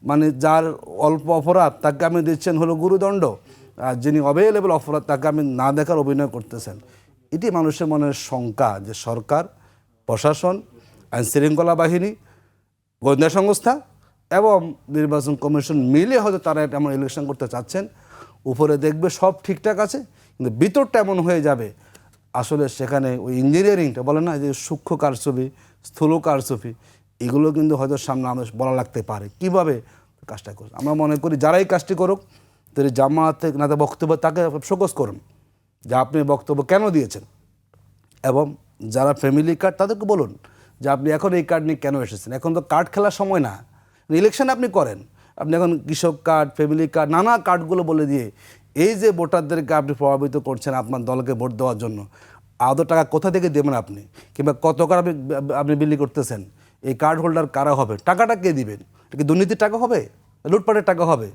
Speaker 3: মানে যার অল্প অপরাধ তাকে আপনি দিচ্ছেন হলো গুরুদণ্ড, আর যিনি অভেলেবল অপরাধ তাকে আপনি না দেখার অভিনয় করতেছেন। এটি মানুষের মনের শঙ্কা যে সরকার, প্রশাসন, আইনশৃঙ্খলা বাহিনী, গোয়েন্দা সংস্থা এবং নির্বাচন কমিশন মিলে হয়তো তারা এমন ইলেকশন করতে চাচ্ছেন, উপরে দেখবে সব ঠিকঠাক আছে, কিন্তু ভিতরটা এমন হয়ে যাবে আসলে সেখানে ওই ইঞ্জিনিয়ারিংটা বলে না যে সূক্ষ্ম কারচুপি, স্থূল কারচুপি, এগুলো কিন্তু হয়তো সামনে আমাদের বলা লাগতে পারে কীভাবে কাজটা করছে। আমরা মনে করি যারাই কাজটি করুক, যদি জামাতে না বক্তব্য তাকে শোকজ করুন যে আপনি বক্তব্য কেন দিয়েছেন, এবং যারা ফ্যামিলি কার্ড তাদেরকে বলুন যে আপনি এখন এই কার্ড নিয়ে কেন এসেছেন। এখন তো কার্ড খেলার সময় না, ইলেকশন আপনি করেন, আপনি এখন কৃষক কার্ড, ফ্যামিলি কার্ড, নানা কার্ডগুলো বলে দিয়ে এই যে ভোটারদেরকে আপনি প্রভাবিত করছেন আপনার দলকে ভোট দেওয়ার জন্য, আদৌ টাকা কোথা থেকে দেবেন আপনি, কিংবা কত কার আপনি বিলি করতেছেন, এই কার্ড হোল্ডার কারা হবে, টাকাটা কে দিবেন? এটা কি দুর্নীতির টাকা হবে, লুটপাটের টাকা হবে?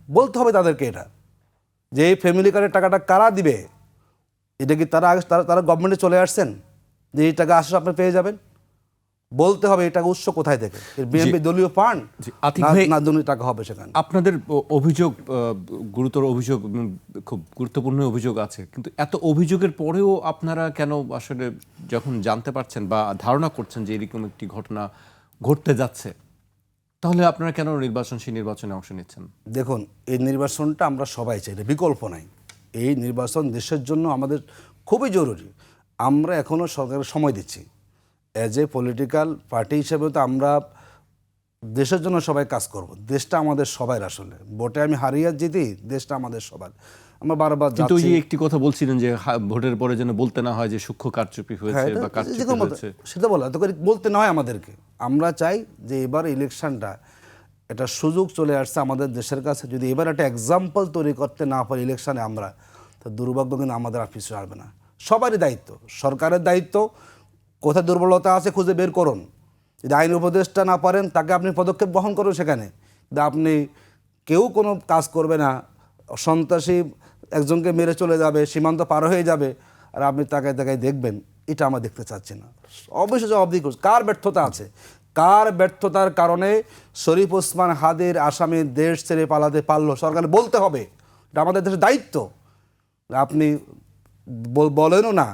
Speaker 3: বলতে হবে তাদেরকে, এটা যে এই ফ্যামিলি কার্ডের টাকাটা কারা দিবে? এটা কি তারা আগে তারা গভর্নমেন্টে চলে আসছেন যে এই টাকা আসলে আপনি পেয়ে যাবেন? বলতে হবে এই টাকা উৎস কোথায় থেকে, বিএনপি দলীয় ফান্ড
Speaker 1: আতিক ভাই,
Speaker 3: না দুর্নীতি টাকা হবে সেখানে।
Speaker 1: আপনাদের অভিযোগ গুরুতর অভিযোগ, খুব গুরুত্বপূর্ণ অভিযোগ আছে, কিন্তু এত অভিযোগের পরেও আপনারা কেন আসলে যখন জানতে পারছেন বা ধারণা করছেন যে এরকম একটি ঘটনা ঘটতে যাচ্ছে, তাহলে আপনারা কেন সেই নির্বাচনে অংশ নিচ্ছেন?
Speaker 3: দেখুন, এই নির্বাচনটা আমরা সবাই চাই, এটা বিকল্প নাই। এই নির্বাচন দেশের জন্য আমাদের খুবই জরুরি। আমরা এখনও সরকারের সময় দিচ্ছি। অ্যাজ এ পলিটিক্যাল পার্টি হিসেবে তো আমরা দেশের জন্য সবাই কাজ করব। দেশটা আমাদের সবার, আসলে ভোটে আমি হারিয়ে জিতি, দেশটা আমাদের সবার। আমরা বারবার
Speaker 1: কিন্তু
Speaker 3: যাচ্ছি,
Speaker 1: ওই একটি কথা বলছিলেন যে ভোটের পরে যেন বলতে না হয় যে সূক্ষ্ম কারচুপি হয়েছে বা কারচুপি হয়েছে,
Speaker 3: সেটা বলা তো বলতে না হয় আমাদেরকে। আমরা চাই যে এবার ইলেকশনটা এটা সুযোগ চলে আসছে আমাদের দেশের কাছে, যদি এবার একটা এক্সাম্পল তৈরি করতে না পারি ইলেকশনে আমরা, তো দুর্ভাগ্য কিন্তু আমাদের আর পিছু আসবে না। সবারই দায়িত্ব, সরকারের দায়িত্ব, কোথায় দুর্বলতা আছে খুঁজে বের করুন। যদি আইন উপদেষ্টা না পারেন তাকে আপনি পদক্ষেপ গ্রহণ করুন সেখানে। কিন্তু আপনি কেউ কোনো কাজ করবে না, সন্ত্রাসী একজনকে মেরে চলে যাবে, সীমান্ত পার হয়ে যাবে, আর আপনি তাকায় তাকায় দেখবেন, এটা আমরা দেখতে চাচ্ছি না। অবশ্যই জবাবদিহি করছে, কার ব্যর্থতা আছে, কার ব্যর্থতার কারণে শরীফ ওসমান হাদির আসামি দেশ ছেড়ে পালাতে পারলো, সরকার বলতে হবে। এটা আমাদের দেশের দায়িত্ব। আপনি বলেনও না,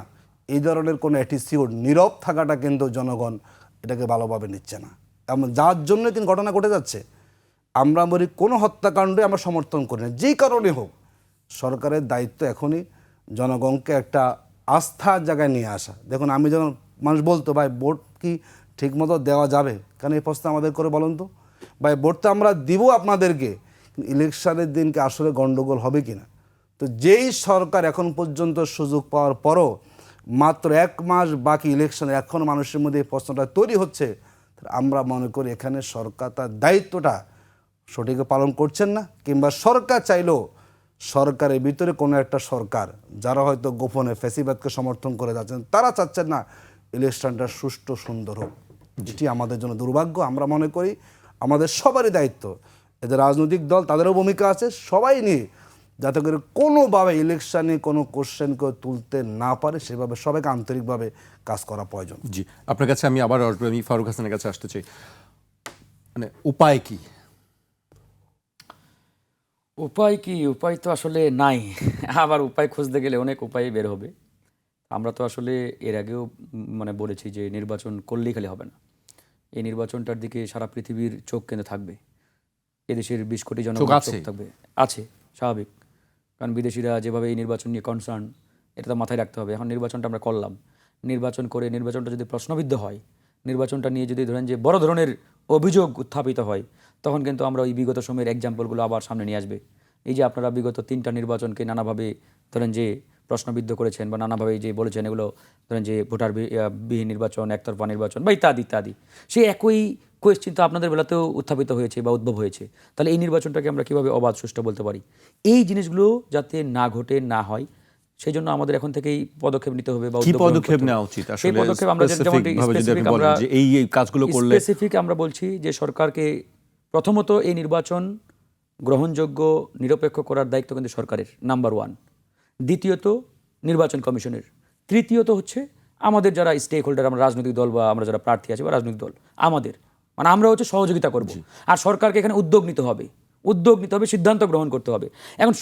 Speaker 3: এই ধরনের কোনো অ্যাটিটিউড, নীরব থাকাটা কিন্তু জনগণ এটাকে ভালোভাবে নিচ্ছে না। এমন যার জন্য কিন্তু ঘটনা ঘটে যাচ্ছে। আমরা বলি কোনো হত্যাকাণ্ডে আমরা সমর্থন করি না, যেই কারণে হোক। সরকারের দায়িত্ব এখনই জনগণকে একটা আস্থার জায়গায় নিয়ে আসা। দেখুন, আমি যখন মানুষ বলতো ভাই ভোট কি ঠিকমতো দেওয়া যাবে, কারণ এই প্রশ্ন আমাদের করে বলুন তো ভাই, ভোট তো আমরা দিব আপনাদেরকে, ইলেকশনের দিনকে আসলে গণ্ডগোল হবে কি না। তো যেই সরকার এখন পর্যন্ত সুযোগ পাওয়ার পরও মাত্র 1 মাস বাকি ইলেকশনে এখন মানুষের মধ্যে এই প্রশ্নটা তৈরি হচ্ছে, আমরা মনে করি এখানে সরকার তার দায়িত্বটা সঠিক পালন করছেন না, কিংবা সরকার চাইলেও সরকারের ভিতরে কোনো একটা সরকার যারা হয়তো গোপনে ফ্যাসিবাদকে সমর্থন করে যাচ্ছেন, তারা চাচ্ছেন না ইলেকশনটা সুষ্ঠু সুন্দর হোক। এটি আমাদের জন্য দুর্ভাগ্য। আমরা মনে করি আমাদের সবারই দায়িত্ব, এদের রাজনৈতিক দল তাদেরও ভূমিকা আছে, সবাই নিয়ে যাতে করে কোনোভাবে ইলেকশনে কোনো কোশ্চেন কেউ তুলতে না পারে, সেভাবে সবাইকে আন্তরিকভাবে কাজ করা প্রয়োজন।
Speaker 1: জি, আপনার কাছে আমি আবার আসবো, আমি ফারুক হাসানের কাছে আসতে চাই। মানে উপায় কি?
Speaker 2: উপায় কি? উপায় তো আসলে নাই। আবার উপায় খুঁজতে গেলে অনেক উপায় বের হবে। আমরা তো আসলে এর আগেও মানে বলেছি যে নির্বাচন করলেই খালি হবে না। এই নির্বাচনটার দিকে সারা পৃথিবীর চোখ কিন্তু থাকবে। এদেশের 20 কোটি জনগণ চোখ থাকবে, আছে, স্বাভাবিক। কারণ বিদেশিরা যেভাবে এই নির্বাচন নিয়ে কনসার্ন, এটা তো মাথায় রাখতে হবে। এখন নির্বাচনটা আমরা করলাম, নির্বাচন করে নির্বাচনটা যদি প্রশ্নবিদ্ধ হয়, নির্বাচনটা নিয়ে যদি ধরেন যে বড় ধরনের অভিযোগ উত্থাপিত হয়, তখন কিন্তু আমরা ওই বিগত সময়ের এক্সাম্পলগুলো আবার সামনে নিয়ে আসবে। এই যে আপনারা বিগত 3টা নির্বাচনকে নানাভাবে ধরেন যে প্রশ্নবিদ্ধ করেছেন বা নানাভাবে যে বলেছেন, এগুলো ধরেন যে ভোটার বিহীন নির্বাচন, একতরফা নির্বাচন বা ইত্যাদি ইত্যাদি, সেই একই কোয়েশ্চেন তো আপনাদের বেলাতেও উত্থাপিত হয়েছে বা উদ্ভব হয়েছে। তাহলে এই নির্বাচনটাকে আমরা কীভাবে অবাধ সুষ্ঠু বলতে পারি? এই জিনিসগুলো যাতে না ঘটে, না হয়, সেই জন্য আমাদের এখন থেকেই পদক্ষেপ নিতে হবে বা
Speaker 1: কি পদক্ষেপ নেওয়া উচিত?
Speaker 2: সেই পদক্ষেপ আমরা স্পেসিফিক আমরা বলছি যে সরকারকে প্রথমত এই নির্বাচন গ্রহণযোগ্য নিরপেক্ষ করার দায়িত্ব কিন্তু সরকারের, নাম্বার 1। দ্বিতীয়ত নির্বাচন কমিশনের। তৃতীয়ত হচ্ছে আমাদের যারা স্টেক হোল্ডার, আমরা রাজনৈতিক দল বা আমরা যারা প্রার্থী আছি বা রাজনৈতিক দল, আমাদের মানে আমরা হচ্ছে সহযোগিতা করব। আর সরকারকে এখানে উদ্যোগ নিতে হবে, সিদ্ধান্ত গ্রহণ করতে হবে। এখন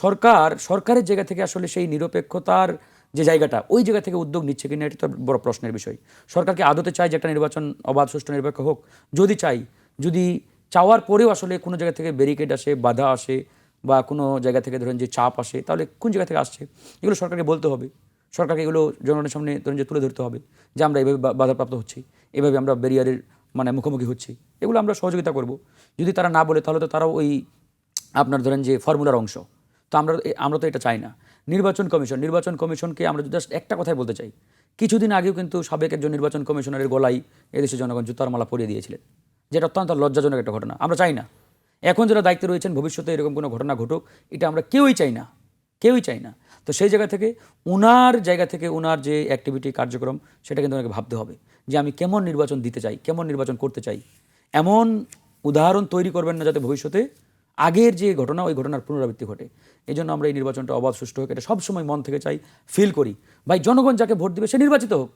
Speaker 2: সরকারের জায়গা থেকে আসলে সেই নিরপেক্ষতার যে জায়গাটা, ওই জায়গা থেকে উদ্যোগ নিচ্ছে কিনা, এটা তো বড় প্রশ্নের বিষয়। সরকারকে আদতে চাই যে একটা নির্বাচন অবাধ সুষ্ঠু নিরপেক্ষ হোক? যদি চাওয়ার পরেও আসলে কোনো জায়গা থেকে ব্যারিকেড আসে, বাধা আসে বা কোনো জায়গা থেকে ধরেন যে চাপ আসে, তাহলে কোন জায়গা থেকে আসছে এগুলো সরকারকে বলতে হবে। সরকারকে এগুলো জনগণের সামনে ধরেন যে তুলে ধরতে হবে যে আমরা এভাবে বাধাপ্রাপ্ত হচ্ছি, এভাবে আমরা ব্যারিয়ারের মানে মুখোমুখি হচ্ছি, এগুলো আমরা সহযোগিতা করব। যদি তারা না বলে, তাহলে তো তারাও ওই আপনার ধরেন যে ফর্মুলার অংশ। তো আমরা তো এটা চাই না। নির্বাচন কমিশনকে আমরা জাস্ট একটা কথাই বলতে চাই, কিছুদিন আগেও কিন্তু সাবেক একজন নির্বাচন কমিশনারের গলায় এদেশে জনগণ জুতার মালা পরিয়ে দিয়েছিলেন, যেটা অত্যন্ত লজ্জাজনক একটা ঘটনা। আমরা চাই না এখন যারা দায়িত্বে রয়েছেন ভবিষ্যতে এরকম কোনো ঘটনা ঘটুক, এটা আমরা কেউই চাই না। তো সেই জায়গা থেকে উনার যে অ্যাক্টিভিটি, কার্যক্রম, সেটা কিন্তু ওনাকে ভাবতে হবে যে আমি কেমন নির্বাচন দিতে চাই, কেমন নির্বাচন করতে চাই। এমন উদাহরণ তৈরি করবেন না যাতে ভবিষ্যতে আগের যে ঘটনা ওই ঘটনার পুনরাবৃত্তি ঘটে। এই জন্য আমরা এই নির্বাচনটা অবাধ সুষ্ঠু হোক এটা সবসময় মন থেকে চাই, ফিল করি। ভাই জনগণ যাকে ভোট দিবে সে নির্বাচিত হোক।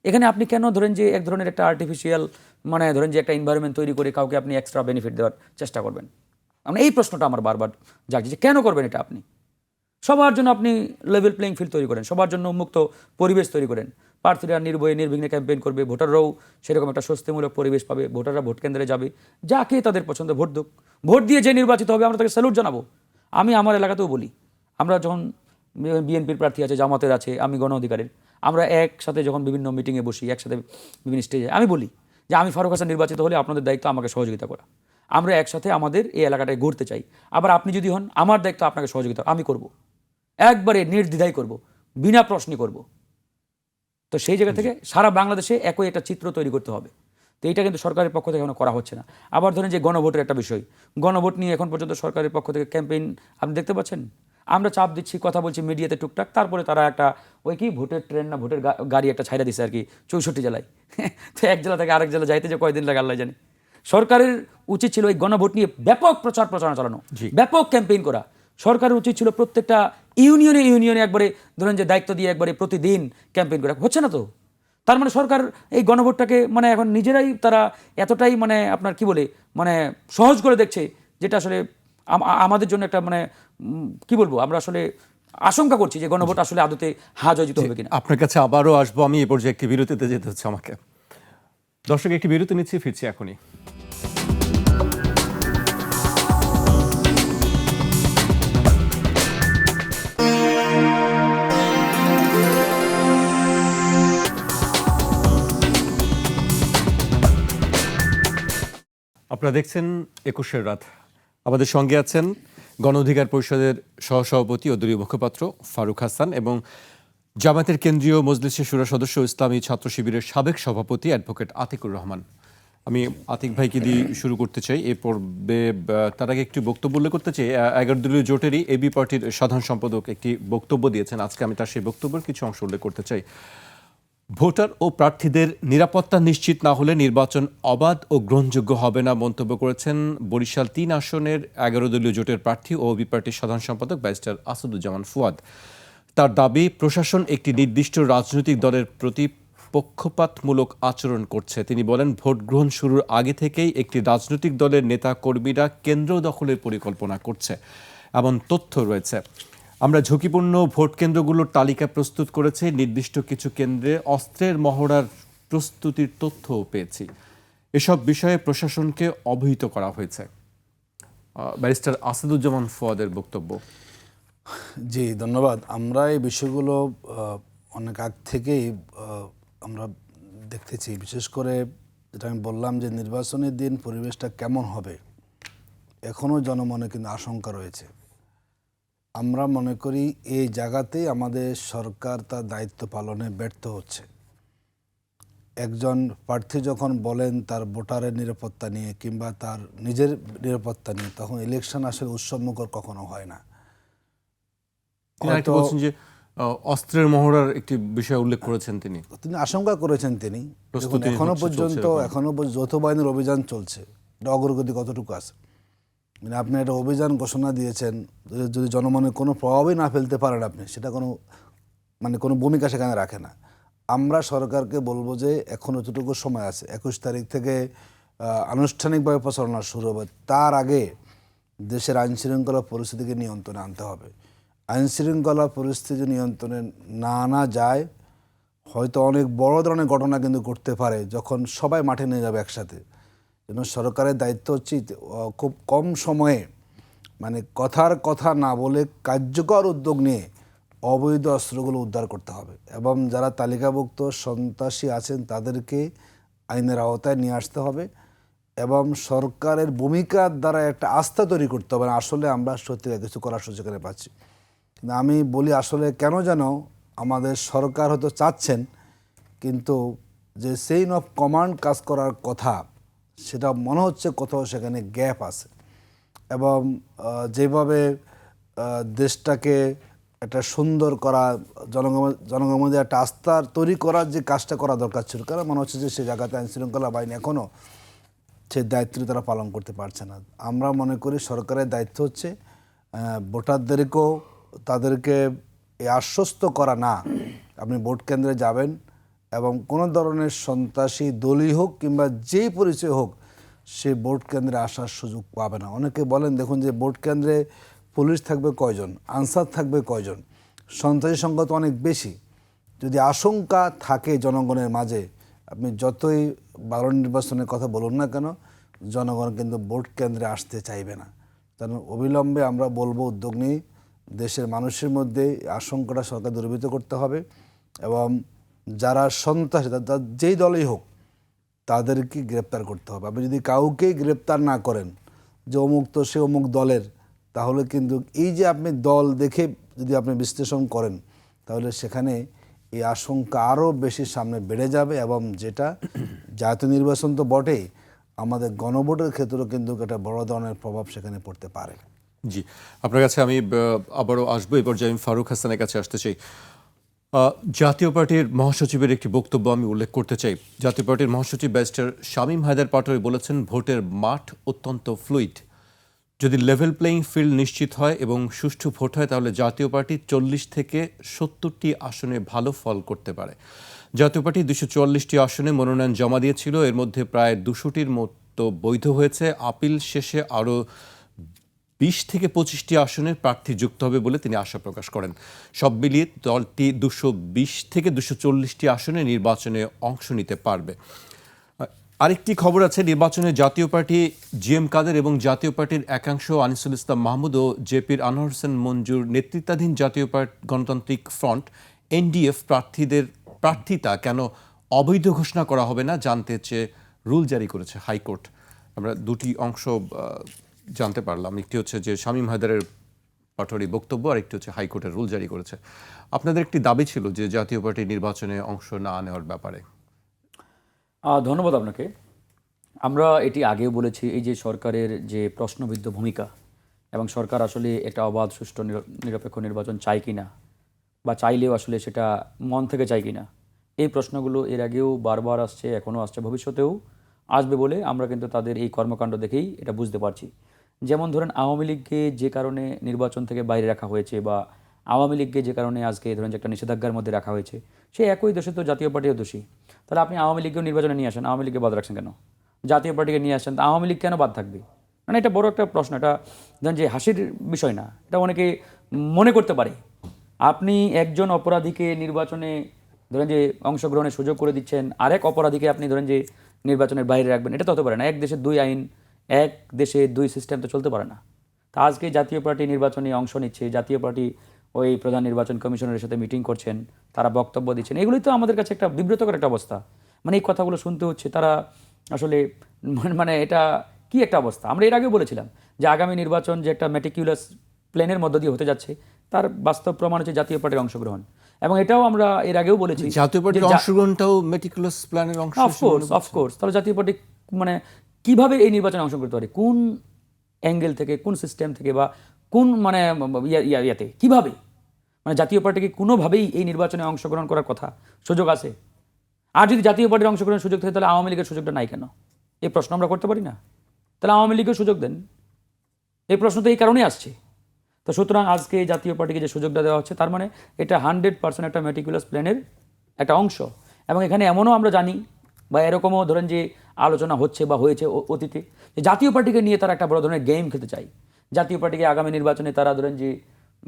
Speaker 2: এখানে আপনি কেন ধরেন যে এক ধরনের একটা আর্টিফিশিয়াল মানে ধরেন যে একটা এনভায়রনমেন্ট তৈরি করে কাউকে আপনি এক্সট্রা বেনিফিট দেওয়ার চেষ্টা করবেন? মানে এই প্রশ্নটা আমার বারবার জাগছে যে কেন করবেন এটা আপনি? সবার জন্য আপনি লেভেল প্লেইং ফিল্ড তৈরি করেন, সবার জন্য উন্মুক্ত পরিবেশ তৈরি করেন। প্রার্থীরা নির্ভয়ে নির্বিঘ্নে ক্যাম্পেইন করবে, ভোটাররাও সেরকম একটা স্বস্তিমূলক পরিবেশ পাবে, ভোটাররা ভোট কেন্দ্রে যাবে, যাকে তাদের পছন্দ ভোট দুক, ভোট দিয়ে যে নির্বাচিত হবে আমরা তাকে স্যালুট জানাবো। আমি আমার এলাকাতেও বলি, আমরা যখন বিএনপির প্রার্থী আছে, জামাতের আছে, আমি গণ অধিকারের, আমরা একসাথে যখন বিভিন্ন মিটিংয়ে বসি, একসাথে বিভিন্ন স্টেজে, আমি বলি যে আমি ফারুক হাসান নির্বাচিত হলে আপনাদের দায়িত্ব আমাকে সহযোগিতা করা, আমরা একসাথে আমাদের এই এলাকাটায় ঘুরতে চাই। আবার আপনি যদি হন আমার দায়িত্ব আপনাকে সহযোগিতা আমি করব, একবারে নির্দ্বিধায় করব, বিনা প্রশ্নই করব। তো সেই জায়গা থেকে সারা বাংলাদেশে একই একটা চিত্র তৈরি করতে হবে। তো এইটা কিন্তু সরকারের পক্ষ থেকে এখনো করা হচ্ছে না। আবার ধরেন যে গণভোটের একটা বিষয়, গণভোট নিয়ে এখন পর্যন্ত সরকারের পক্ষ থেকে ক্যাম্পেইন আপনি দেখতে পাচ্ছেন। আমরা চাপ দিচ্ছি, কথা বলছি মিডিয়াতে টুকটাক, তারপরে তারা একটা ওই কি ভোটের ট্রেন না ভোটের গাড়ি একটা ছাইড়া দিচ্ছে আর কি 64 জেলায়। তো এক জেলা থেকে আরেক জেলা যাইতে যে কয়দিন লাগে আল্লাহ জানে। সরকারের উচিত ছিল এই গণভোট নিয়ে ব্যাপক প্রচার প্রচারণা চালানো, ব্যাপক ক্যাম্পেইন করা। সরকারের উচিত ছিল প্রত্যেকটা ইউনিয়নে একবারে ধরেন যে দায়িত্ব দিয়ে একবারে প্রতিদিন ক্যাম্পেইন করা, হচ্ছে না তো। তার মানে সরকার এই গণভোটটাকে মানে এখন নিজেরাই তারা এতটাই মানে আপনার কি বলে মানে সহজ করে দেখছে, যেটা আসলে আমাদের জন্য একটা মানে কি বলবো, আমরা আসলে আশঙ্কা করছি যে গণভোট আসলে আদতে হাজজিত হবে কিনা।
Speaker 1: আপনার কাছে আবারও আসবো আমি, এ পর্যায়ে একটি বিরতিতে যেতে হচ্ছে আমাকে। দর্শক একটি বিরতি নিচ্ছি, ফিরছি এখনই। আপনারা দেখছেন ২১ রাত। আমাদের সঙ্গে আছেন গণ অধিকার পরিষদের সহসভাপতি ও দলীয় মুখপাত্র ফারুক হাসান এবং জামায়াতের কেন্দ্রীয় মজলিসের শুরা সদস্য ইসলামী ছাত্র শিবিরের সাবেক সভাপতি অ্যাডভোকেট আতিকুর রহমান। আমি আতিক ভাইকে দিয়ে শুরু করতে চাই এ পর্বে। তার আগে একটি বক্তব্য উল্লেখ করতে চাই, 11 দলীয় জোটেরই এবি পার্টির সাধারণ সম্পাদক একটি বক্তব্য দিয়েছেন। আজকে আমি তার সেই বক্তব্যের কিছু অংশ উল্লেখ করতে চাই। ভোটার ও প্রার্থীদের নিরাপত্তা নিশ্চিত না হলে নির্বাচন অবাধ ও গ্রহণযোগ্য হবে না মন্তব্য করেছেন বরিশাল 3 আসনের 11 দলীয় জোটের প্রার্থী ও এবি পার্টির সাধারণ সম্পাদক ব্যারিস্টার আসাদুজ্জামান ফুয়াদ। তার দাবি, প্রশাসন একটি নির্দিষ্ট রাজনৈতিক দলের প্রতি পক্ষপাতমূলক আচরণ করছে। তিনি বলেন, ভোট গ্রহণ শুরুর আগে থেকেই একটি রাজনৈতিক দলের নেতা কর্মীরা কেন্দ্র দখলের পরিকল্পনা করছে, এমন তথ্য রয়েছে। আমরা ঝুঁকিপূর্ণ ভোট কেন্দ্রগুলোর তালিকা প্রস্তুত করেছি, নির্দিষ্ট কিছু কেন্দ্রে অস্ত্রের মহড়ার প্রস্তুতির তথ্যও পেয়েছি। এসব বিষয়ে প্রশাসনকে অবহিত করা হয়েছে। ব্যারিস্টার আসাদুজ্জামান ফুয়াদের বক্তব্য।
Speaker 3: জি ধন্যবাদ। আমরা এই বিষয়গুলো অনেক আগ থেকেই আমরা দেখতেছি, বিশেষ করে যেটা আমি বললাম যে নির্বাচনের দিন পরিবেশটা কেমন হবে এখনও জনমনে কিন্তু আশঙ্কা রয়েছে। আমরা মনে করি এই জায়গাতেই আমাদের সরকার তার দায়িত্ব পালনে ব্যর্থ হচ্ছে। একজন প্রার্থী যখন বলেন তার ভোটারের নিরাপত্তা নিয়ে কিংবা তার নিজের নিরাপত্তা নিয়ে, তখন ইলেকশন আসলে উৎসবমুখর কখনো হয় না।
Speaker 1: বলছেন যে অস্ত্রের মহড়ার একটি বিষয় উল্লেখ করেছেন, তিনি
Speaker 3: আশঙ্কা করেছেন। তিনি এখনো পর্যন্ত যৌথ বাহিনীর অভিযান চলছে, এটা অগ্রগতি কতটুকু আছে? মানে আপনি একটা অভিযান ঘোষণা দিয়েছেন, যদি জনমনে কোনো প্রভাবই না ফেলতে পারেন আপনি, সেটা কোনো ভূমিকা সেখানে রাখে না। আমরা সরকারকে বলবো যে এখন যতটুকু সময় আছে, 21 তারিখ থেকে আনুষ্ঠানিকভাবে প্রচারণা শুরু হবে, তার আগে দেশের আইনশৃঙ্খলা পরিস্থিতিকে নিয়ন্ত্রণে আনতে হবে। আইনশৃঙ্খলা পরিস্থিতি নিয়ন্ত্রণে না আনা যায়, হয়তো অনেক বড় ধরনের ঘটনা কিন্তু ঘটতে পারে যখন সবাই মাঠে নিয়ে যাবে একসাথে। যেন সরকারের দায়িত্ব হচ্ছে খুব কম সময়ে মানে কথার কথা না বলে কার্যকর উদ্যোগ নিয়ে অবৈধ অস্ত্রগুলো উদ্ধার করতে হবে এবং যারা তালিকাভুক্ত সন্ত্রাসী আছেন তাদেরকে আইনের আওতায় নিয়ে আসতে হবে এবং সরকারের ভূমিকার দ্বারা একটা আস্থা তৈরি করতে হবে। আসলে আমরা সত্যি কিছু করার সুযোগ এখানে পাচ্ছি। কিন্তু আমি বলি আসলে কেন যেন আমাদের সরকার হয়তো চাচ্ছেন, কিন্তু যে চেইন অফ কমান্ড কাজ করার কথা সেটা মনে হচ্ছে কোথাও সেখানে গ্যাপ আছে। এবং যেভাবে দেশটাকে একটা সুন্দর করা, জনগণের মধ্যে একটা আস্থার তৈরি করার যে কাজটা করা দরকার ছিল, কারণ মনে হচ্ছে যে সে জায়গাতে আইনশৃঙ্খলা বাহিনী এখনও সেই দায়িত্বটি তারা পালন করতে পারছে না। আমরা মনে করি সরকারের দায়িত্ব হচ্ছে ভোটারদেরকেও তাদেরকে এই আশ্বস্ত করা না, আপনি ভোট কেন্দ্রে যাবেন এবং কোনো ধরনের সন্ত্রাসী দলই হোক কিংবা যেই পরিচয় হোক সে ভোট কেন্দ্রে আসার সুযোগ পাবে না। অনেকে বলেন দেখুন যে ভোট কেন্দ্রে পুলিশ থাকবে কয়জন, আনসার থাকবে কয়জন, সন্ত্রাসী সংখ্যা তো অনেক বেশি। যদি আশঙ্কা থাকে জনগণের মাঝে, আপনি যতই ভালো নির্বাচনের কথা বলুন না কেন, জনগণ কিন্তু ভোট কেন্দ্রে আসতে চাইবে না। কারণ অবিলম্বে আমরা বলবো উদ্যোগ নিয়ে দেশের মানুষের মধ্যে আশঙ্কাটা সরকার দূরীভূত করতে হবে এবং যারা সন্ত্রাসী যেই দলই হোক তাদেরকে গ্রেপ্তার করতে হবে। আপনি যদি কাউকেই গ্রেপ্তার না করেন যে অমুক তো সে অমুক দলের, তাহলে কিন্তু এই যে আপনি দল দেখে যদি আপনি বিশ্লেষণ করেন, তাহলে সেখানে এই আশঙ্কা আরও বেশি সামনে বেড়ে যাবে এবং যেটা জাতীয় নির্বাচন তো বটেই, আমাদের গণভোটের ক্ষেত্রেও কিন্তু একটা বড় ধরনের প্রভাব সেখানে পড়তে পারে।
Speaker 1: জি, আপনার কাছে আমি আবারও আসবো। এই পর্যায়ে আমি ফারুক হাসানের কাছে আসতে চাই। জাতীয় পার্টির মহাসচিবের একটি বক্তব্য আমি উল্লেখ করতে চাই। জাতীয় পার্টির মহাসচিব ব্যারিস্টার শামীম হায়দার পাটোয়ারি বলেছেন, ভোটের মাঠ অত্যন্ত ফ্লুইড। যদি লেভেল প্লেইং ফিল্ড নিশ্চিত হয় এবং সুষ্ঠু ভোট হয়, তাহলে জাতীয় পার্টি 40 থেকে 70টি আসনে ভালো ফল করতে পারে। জাতীয় পার্টি 244টি আসনে মনোনয়ন জমা দিয়েছিল, এর মধ্যে প্রায় 200টির মতো বৈধ হয়েছে। আপিল শেষে আরও 20 থেকে 25টি আসনের প্রার্থী যুক্ত হবে বলে তিনি আশা প্রকাশ করেন। সব মিলিয়ে দলটি 220 থেকে 240টি আসনে নির্বাচনে অংশ নিতে পারবে। আরেকটি খবর আছে, নির্বাচনে জাতীয় পার্টি জিএম কাদের এবং জাতীয় পার্টির একাংশ আনিসুল ইসলাম মাহমুদ ও জেপির আনোয়ার হোসেন মঞ্জুর নেতৃত্বাধীন জাতীয় গণতান্ত্রিক ফ্রন্ট এনডিএফ প্রার্থিতা কেন অবৈধ ঘোষণা করা হবে না জানতে চেয়ে রুল জারি করেছে হাইকোর্ট। আমরা দুটি অংশ জানতে পারলাম, একটি হচ্ছে যে শামীম হায়দারের পাটোয়ারি বক্তব্য, আর একটি হচ্ছে হাইকোর্টের রুল জারি করেছে। আপনাদের একটি দাবি ছিল যে জাতীয় পার্টি নির্বাচনে অংশ না নেওয়ার ব্যাপারে।
Speaker 2: ধন্যবাদ আপনাকে। আমরা এটি আগেও বলেছি, এই যে সরকারের যে প্রশ্নবিদ্ধ ভূমিকা এবং সরকার আসলে একটা অবাধ সুষ্ঠু নিরপেক্ষ নির্বাচন চায় কিনা, বা চাইলেও আসলে সেটা মন থেকে চায় কিনা, এই প্রশ্নগুলো এর আগেও বারবার আসছে, এখনও আসছে, ভবিষ্যতেও আসবে বলে আমরা কিন্তু তাদের এই কর্মকাণ্ড দেখেই এটা বুঝতে পারছি। যেমন ধরেন আওয়ামী লীগকে যে কারণে নির্বাচন থেকে বাইরে রাখা হয়েছে, বা আওয়ামী লীগকে যে কারণে আজকে ধরেন যে একটা নিষেধাজ্ঞার মধ্যে রাখা হয়েছে, সেই একই দোষে তো জাতীয় পার্টিও দোষী। তাহলে আপনি আওয়ামী লীগকেও নির্বাচনে নিয়ে আসেন, আওয়ামী লীগকে বাদ রাখছেন কেন? জাতীয় পার্টিকে নিয়ে আসেন, আওয়ামী লীগ কেন বাদ থাকবে? মানে এটা বড় একটা প্রশ্ন, এটা ধরেন যে হাসির বিষয় না, এটা অনেকে মনে করতে পারে। আপনি একজন অপরাধীকে নির্বাচনে ধরেন যে অংশগ্রহণের সুযোগ করে দিচ্ছেন, আরেক অপরাধীকে আপনি ধরেন যে নির্বাচনের বাইরে রাখবেন, এটা তো হতে পারে না। এক দেশের দুই আইন, এক দেশে দুই সিস্টেম তো চলতে পারে না। তা আজকে জাতীয় পার্টি নির্বাচনে অংশ নিচ্ছে, জাতীয় পার্টি ওই প্রধান নির্বাচন কমিশনারের সাথে মিটিং করছেন, তারা বক্তব্য দিচ্ছেন, এগুলোই তো আমাদের কাছে একটা বিব্রতকর একটা অবস্থা। মানে এই কথাগুলো শুনতে হচ্ছে, তারা আসলে মানে এটা কি একটা অবস্থা। আমরা এর আগেও বলেছিলাম যে আগামী নির্বাচন যে একটা মেটিকিউলাস প্ল্যানের মধ্য দিয়ে হতে যাচ্ছে, তার বাস্তব প্রমাণ হচ্ছে জাতীয় পার্টির অংশগ্রহণ। এবং এটাও আমরা এর আগেও বলেছি,
Speaker 1: জাতীয় পার্টির অংশগ্রহণটাও মেটিকুলাস প্ল্যানের অংশ।
Speaker 2: অফকোর্স। তাহলে জাতীয় পার্টি মানে কিভাবে এই নির্বাচনে অংশগ্রহণ করতে পারে, কোন অ্যাঙ্গেল থেকে, কোন সিস্টেম থেকে, বা কোন মানে ইয়াতে কিভাবে? মানে জাতীয় পার্টিকে কোনোভাবেই এই নির্বাচনে অংশগ্রহণ করার কথা, সুযোগ আছে? আর যদি জাতীয় পার্টির অংশগ্রহণের সুযোগ থাকে, তাহলে আওয়ামী লীগের সুযোগটা নাই কেন? এই প্রশ্ন আমরা করতে পারি না? তাহলে আওয়ামী লীগের সুযোগ দেন। এই প্রশ্ন তো এই কারণেই আসছে। তো সুতরাং আজকে জাতীয় পার্টিকে যে সুযোগটা দেওয়া হচ্ছে, তার মানে এটা 100% একটা মেটিকুলাস প্ল্যানের একটা অংশ। এবং এখানে এমনও আমরা জানি, বা এরকমও ধরেন যে আলোচনা হচ্ছে বা হয়েছে অতীতে, যে জাতীয় পার্টিকে নিয়ে তারা একটা বড় ধরনের গেম খেলতে চায়। জাতীয় পার্টিকে আগামী নির্বাচনে তারা ধরেন যে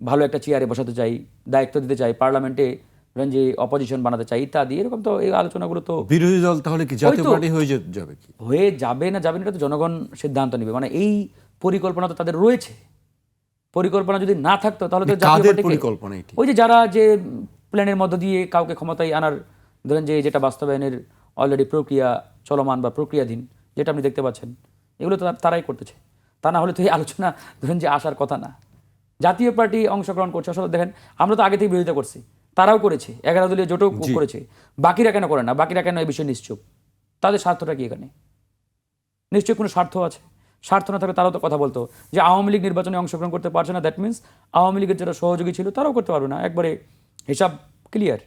Speaker 2: ভালো একটা চেয়ারে বসাতে চাই, দায়িত্ব দিতে চাই, পার্লামেন্টে ধরেন যে অপোজিশন বানাতে চাই ইত্যাদি। এরকম তো এই আলোচনাগুলো তো
Speaker 1: বিরোধী দল তাহলে কি জাতীয় পার্টি হয়ে যাবে কি?
Speaker 2: হয়ে যাবে না যাবে না, এটা তো জনগণ সিদ্ধান্ত নেবে। মানে এই পরিকল্পনা তো তাদের রয়েছে। পরিকল্পনা যদি না থাকতো তাহলে তো জাতীয় পার্টি
Speaker 1: পরিকল্পনা এটি,
Speaker 2: ওই যে যারা যে প্ল্যানের মধ্য দিয়ে কাউকে ক্ষমতায় আনার ধরেন যে যেটা বাস্তবায়নের অলরেডি প্রক্রিয়া চলমান বা প্রক্রিয়াধীন, যেটা আপনি দেখতে পাচ্ছেন, এগুলো তো তারাই করতেছে। তা না হলে তো এই আলোচনা ধরেন যে আসার কথা না। জাতীয় পার্টি অংশগ্রহণ করছে, আসলে দেখেন আমরা তো আগে থেকে বিরোধিতা করছি, তারাও করেছে, 11 দলীয় জোটও করেছে, বাকিরা কেন করে না? বাকিরা কেন এই বিষয়ে নিশ্চুপ? তাদের স্বার্থটা কি এখানে? নিশ্চয়ই কোনো স্বার্থ আছে। স্বার্থ না থাকে তারাও তো কথা বলতো যে আওয়ামী লীগ নির্বাচনে অংশগ্রহণ করতে পারছে না, দ্যাট মিনস আওয়ামী লীগের যারা সহযোগী ছিল তারাও করতে পারবে না, একবারে হিসাব ক্লিয়ার।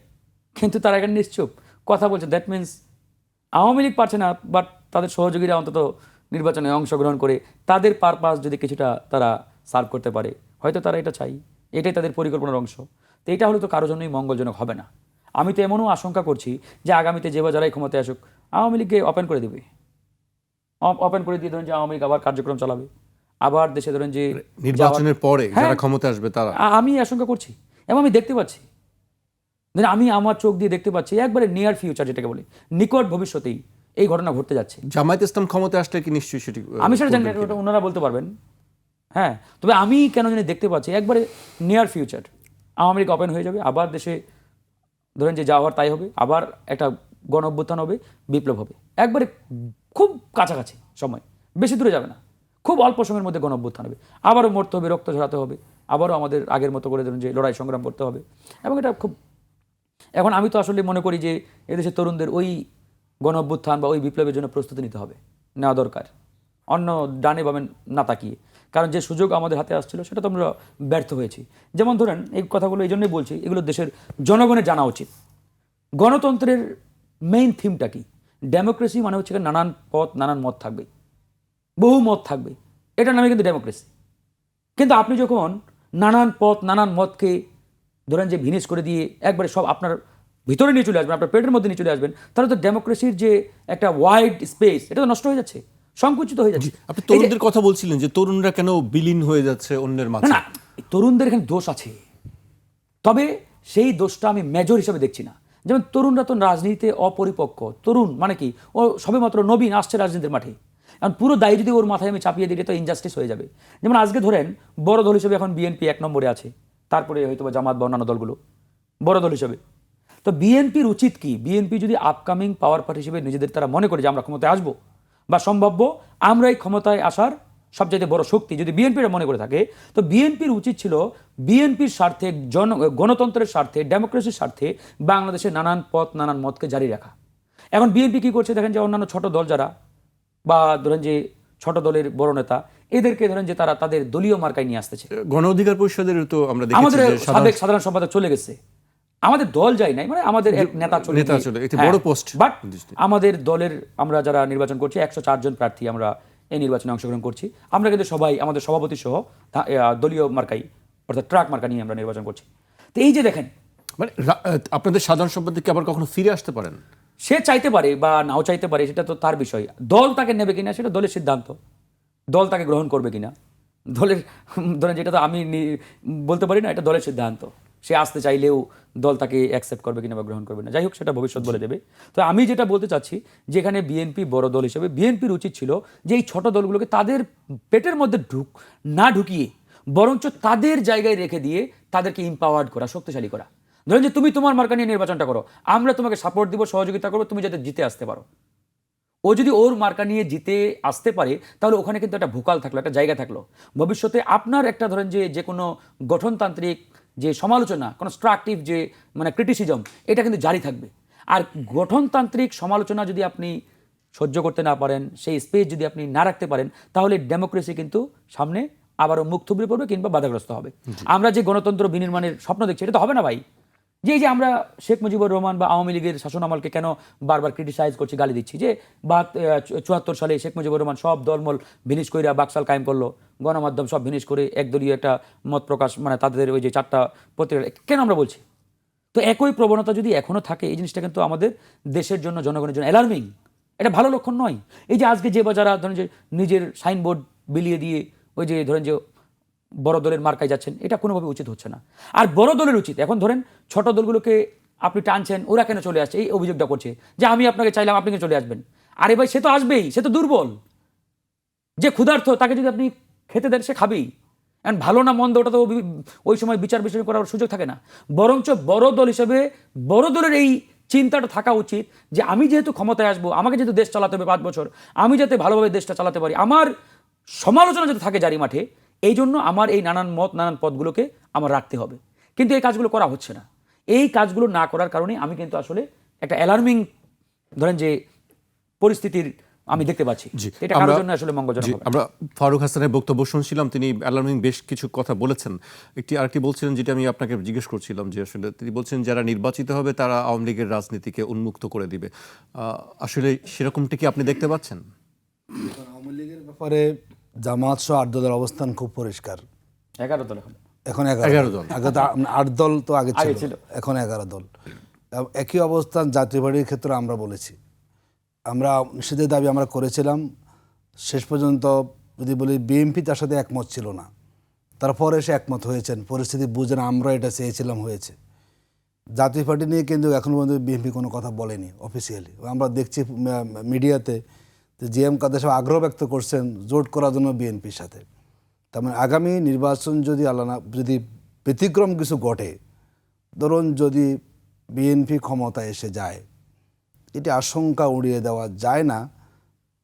Speaker 2: কিন্তু তারা এখানে নিশ্চুপ কথা বলছে, দ্যাট মিনস আওয়ামী লীগ পারছে না, বাট তাদের সহযোগীরা অন্তত নির্বাচনে অংশগ্রহণ করে তাদের পারপাস যদি কিছুটা তারা সার্ভ করতে পারে, হয়তো তারা এটা চাই, এটাই তাদের পরিকল্পনার অংশ। তো এটা হলে তো কারোর জন্যই মঙ্গলজনক হবে না। আমি তো এমনও আশঙ্কা করছি যে আগামীতে যে বা যারাই ক্ষমতায় আসুক, আওয়ামী লীগকে ওপেন করে দেবে, ওপেন করে দিয়ে ধরেন যে আওয়ামী লীগ আবার কার্যক্রম চালাবে, আবার দেশে ধরেন যে
Speaker 1: নির্বাচনের পরে
Speaker 2: হ্যাঁ,
Speaker 1: যারা ক্ষমতা আসবে তারা।
Speaker 2: আমি আশঙ্কা করছি এবং আমি দেখতে পাচ্ছি, আমি আমার চোখ দিয়ে দেখতে পাচ্ছি একবারে নিয়ার ফিউচার, যেটাকে বলি নিকট ভবিষ্যতেই এই ঘটনা ঘটতে যাচ্ছে।
Speaker 1: জামায়াত ইসলাম ক্ষমতা আসলে কি নিশ্চয়ই সেটি
Speaker 2: আমি সেটা জানি না, ওটা ওনারা বলতে পারবেন। হ্যাঁ, তবে আমি কেন জানি দেখতে পাচ্ছি একবারে near future Awami League open হয়ে যাবে, আবার দেশে ধরেন যে যা হওয়ার তাই হবে, আবার একটা গণ অভ্যুত্থান হবে, বিপ্লব হবে, একবারে খুব কাছাকাছি সময়, বেশি দূরে যাবে না, খুব অল্প সময়ের মধ্যে গণ অভ্যুত্থান হবে, আবারও মরতে হবে, রক্ত ঝরাতে হবে, আবারও আমাদের আগের মতো করে ধরুন যে লড়াই সংগ্রাম করতে হবে। এবং এটা খুব, এখন আমি তো আসলে মনে করি যে এদেশের তরুণদের ওই গণ অভ্যুত্থান বা ওই বিপ্লবের জন্য প্রস্তুতি নিতে হবে, নেওয়া দরকার, অন্য ডানে বামে না তাকিয়ে। কারণ যে সুযোগ আমাদের হাতে আসছিল সেটা তো আমরা ব্যর্থ হয়েছি। যেমন ধরেন এই কথাগুলো এই জন্যই বলছি, এগুলো দেশের জনগণের জানা উচিত। গণতন্ত্রের মেইন থিমটা কি? ডেমোক্রেসি মানে হচ্ছে নানান পথ নানান মত থাকবে, বহু মত থাকবে, এটার নামে কিন্তু ডেমোক্রেসি। কিন্তু আপনি যখন নানান পথ নানান মতকে ধরেন যে ভিনিশ করে দিয়ে একবারে সব আপনার ভিতরে নিয়ে চলে আসবেন, আপনার পেটের মধ্যে নিয়ে চলে আসবেন, তাহলে তো ডেমোক্রেসির যে একটা ওয়াইড স্পেস এটা তো নষ্ট হয়ে যাচ্ছে, সংকুচিত হয়ে যাচ্ছে।
Speaker 1: আপনি তরুণদের কথা বলছিলেন যে তরুণরা কেন বিলীন হয়ে যাচ্ছে অন্যের মাঝে।
Speaker 2: না, তরুণদের এখানে দোষ আছে, তবে সেই দোষটা আমি মেজর হিসেবে দেখছি না। যেমন তরুণরা তো রাজনীতিতে অপরিপক্ক, তরুণ মানে কি, ও সবেমাত্র নবীন আসছে রাজনীতির মাঠে, এখন পুরো দায় যদি ওর মাথায় আমি চাপিয়ে দিলে তো ইনজাস্টিস হয়ে যাবে। যেমন আজকে ধরেন বড় দল হিসেবে এখন বিএনপি 1 নম্বরে আছে, তারপরে হয়তো বা জামাত বা অন্যান্য দলগুলো বড় দল হিসেবে। তো বিএনপির উচিত কি, বিএনপি যদি আপকামিং পাওয়ার পার্টি হিসেবে নিজেদের তারা মনে করে যে আমরা ক্ষমতায় আসবো বা সম্ভাব্য আমরা এই ক্ষমতায় আসার সবচাইতে বড় শক্তি যদি বিএনপির মনে করে থাকে, তো বিএনপির উচিত ছিল বিএনপির স্বার্থে, গণতন্ত্রের স্বার্থে, ডেমোক্রেসির স্বার্থে বাংলাদেশের নানান পথ নানান মতকে জারি রাখা। এখন বিএনপি কি করছে দেখেন, যে অন্যান্য ছোট দল যারা বা ধরেন যে ছোট দলের বড় নেতা, এদেরকে ধরেন যে তারা তাদের দলীয় মার্কায় নিয়ে আসতেছে।
Speaker 1: গণ অধিকার পরিষদের তো আমরা দেখেছি
Speaker 2: আমাদের
Speaker 1: যে
Speaker 2: সাবেক সাধারণ সম্পাদক চলে গেছে, আমাদের দল যায় নাই, মানে আমাদের এক নেতা চলে
Speaker 1: নেতা চলে, এটি বড় পোস্ট।
Speaker 2: বাট আমাদের দলের আমরা যারা নির্বাচন করছি 104 জন প্রার্থী আমরা এই নির্বাচনে অংশগ্রহণ করছি, আমরা কিন্তু সবাই আমাদের সভাপতি সহ দলীয় মার্কাই অর্থাৎ ট্রাক মার্কা নিয়ে আমরা নির্বাচন করছি। তো এই যে দেখেন,
Speaker 1: মানে আপনাদের সাধারণ সম্পাদক কি আবার কখনো ফিরে আসতে পারেন?
Speaker 2: সে চাইতে পারে বা নাও চাইতে পারে, সেটা তো তার বিষয়। দল তাকে নেবে কিনা সেটা দলের সিদ্ধান্ত, দল তাকে গ্রহণ করবে কিনা দলের, ধরেন যেটা তো আমি বলতে পারি না, এটা দলের সিদ্ধান্ত। সে আসতে চাইলেও দল তাকে অ্যাকসেপ্ট করবে কিনা বা গ্রহণ করবে না, যাই হোক সেটা ভবিষ্যৎ বলে দেবে। তো আমি যেটা বলতে চাচ্ছি, যেখানে বিএনপি বড় দল হিসেবে বিএনপির উচিত ছিল যে এই ছোট দলগুলোকে তাদের পেটের মধ্যে না ঢুকিয়ে বরঞ্চ তাদের জায়গায় রেখে দিয়ে তাদেরকে ইম্পাওয়ার্ড করা, শক্তিশালী করা। ধরেন যে তুমি তোমার মার্কা নিয়ে নির্বাচনটা করো, আমরা তোমাকে সাপোর্ট দিব, সহযোগিতা করবো, তুমি যাতে জিতে আসতে পারো। ও যদি ওর মার্কা নিয়ে জিতে আসতে পারে তাহলে ওখানে কিন্তু একটা ভোকাল থাকলো, একটা জায়গা থাকলো। ভবিষ্যতে আপনার একটা ধরেন যে কোনো গঠনতান্ত্রিক যে সমালোচনা, কনস্ট্রাকটিভ যে মানে ক্রিটিসিজম, এটা কিন্তু জারি থাকবে। আর গঠনতান্ত্রিক সমালোচনা যদি আপনি সহ্য করতে না পারেন, সেই স্পেস যদি আপনি না রাখতে পারেন, তাহলে ডেমোক্রেসি কিন্তু সামনে আবারও মুখ থুবড়ে পড়বে কিংবা বাধাগ্রস্ত হবে। আমরা যে গণতন্ত্র বিনির্মাণের স্বপ্ন দেখছি এটা তো হবে না ভাই। যে আমরা শেখ মুজিবুর রহমান বা আওয়ামী লীগের শাসনামলকে কেন বারবার ক্রিটিসাইজ করছি, গালি দিচ্ছি, যে 74 সালে শেখ মুজিবুর রহমান সব দলমল ভিনিশ কইরা বাকশাল কায়েম করলো, গণমাধ্যম সব ভিনিশ করে একদলীয় একটা মত প্রকাশ, মানে তাদের ওই যে 4টা পত্রিকা, কেন আমরা বলছি? তো একই প্রবণতা যদি এখনো থাকে, এই জিনিসটা কিন্তু আমাদের দেশের জন্য, জনগণের জন্য অ্যালার্মিং, এটা ভালো লক্ষণ নয়। এই যে আজকে যে বা যারা ধরেন যে নিজের সাইনবোর্ড বিলিয়ে দিয়ে ওই যে ধরেন যে বড় দলের মার্কায় যাচ্ছেন, এটা কোনোভাবে উচিত হচ্ছে না। আর বড় দলের উচিত, এখন ধরেন ছোট দলগুলোকে আপনি টানছেন, ওরা কেন চলে আসছে, এই অভিযোগটা করছে যে আমি আপনাকে চাইলাম আপনি কেন চলে আসবেন। আরে ভাই, সে তো আসবেই, সে তো দুর্বল, যে ক্ষুধার্ত, তাকে যদি আপনি খেতে দেন সে খাবেই। এখন ভালো না মন্দ ওটা তো ওই সময় বিচার বিশ্লেষণ করার সুযোগ থাকে না। বরঞ্চ বড় দল হিসেবে বড় দলের এই চিন্তাটা থাকা উচিত যে আমি যেহেতু ক্ষমতায় আসবো, আমাকে যেহেতু দেশ চালাতে হবে 5 বছর, আমি যাতে ভালোভাবে দেশটা চালাতে পারি, আমার সমালোচনা যাতে থাকে জারি মাঠে, এই জন্য আমার এই নানান মত নানান পদগুলোকে আমার রাখতে হবে। কিন্তু এই কাজগুলো করা হচ্ছে না। এই কাজগুলো না করার কারণে আমি কিন্তু আসলে একটা অ্যালার্মিং ধরেন যে পরিস্থিতির আমি দেখতে পাচ্ছি, এটা কারোর জন্য আসলে মঙ্গলজনক হবে না।
Speaker 1: আমরা ফারুক হাসানের বক্তব্য শুনছিলাম, তিনি অ্যালার্মিং বেশ কিছু কথা বলেছেন। আরেকটি বলছিলেন, যেটা আমি আপনাকে জিজ্ঞেস করছিলাম, যে আসলে তিনি বলছেন যারা নির্বাচিত হবে তারা আওয়ামী লীগের রাজনীতিকে উন্মুক্ত করে দিবে। আসলে সেরকমটা কি আপনি দেখতে পাচ্ছেন?
Speaker 3: এখন আওয়ামী লীগের ব্যাপারে জামাত সহ 8 দলের অবস্থান খুব পরিষ্কার।
Speaker 2: 11 দল এখন।
Speaker 3: এখন
Speaker 1: 11 দল।
Speaker 3: আগে তো 8 দল তো আগে
Speaker 2: আগে
Speaker 3: ছিল,
Speaker 2: ছিল।
Speaker 3: এখন 11 দল। এবং একই অবস্থান জাতীয় পার্টির ক্ষেত্রে আমরা বলেছি, আমরা নিষেধের দাবি আমরা করেছিলাম। শেষ পর্যন্ত যদি বলি বিএনপি তার সাথে একমত ছিল না, তারপরে এসে একমত হয়েছেন, পরিস্থিতি বুঝেন আমরা এটা চেয়েছিলাম হয়েছে। জাতীয় পার্টি নিয়ে কিন্তু এখন পর্যন্ত বিএনপি কোনো কথা বলেনি অফিসিয়ালি। আমরা দেখছি মিডিয়াতে যে জিএম কাদের সব আগ্রহ ব্যক্ত করছেন জোট করার জন্য বিএনপির সাথে। তার মানে আগামী নির্বাচন যদি যদি ব্যতিক্রম কিছু ঘটে, ধরুন যদি বিএনপি ক্ষমতায় এসে যায়, এটি আশঙ্কা উড়িয়ে দেওয়া যায় না,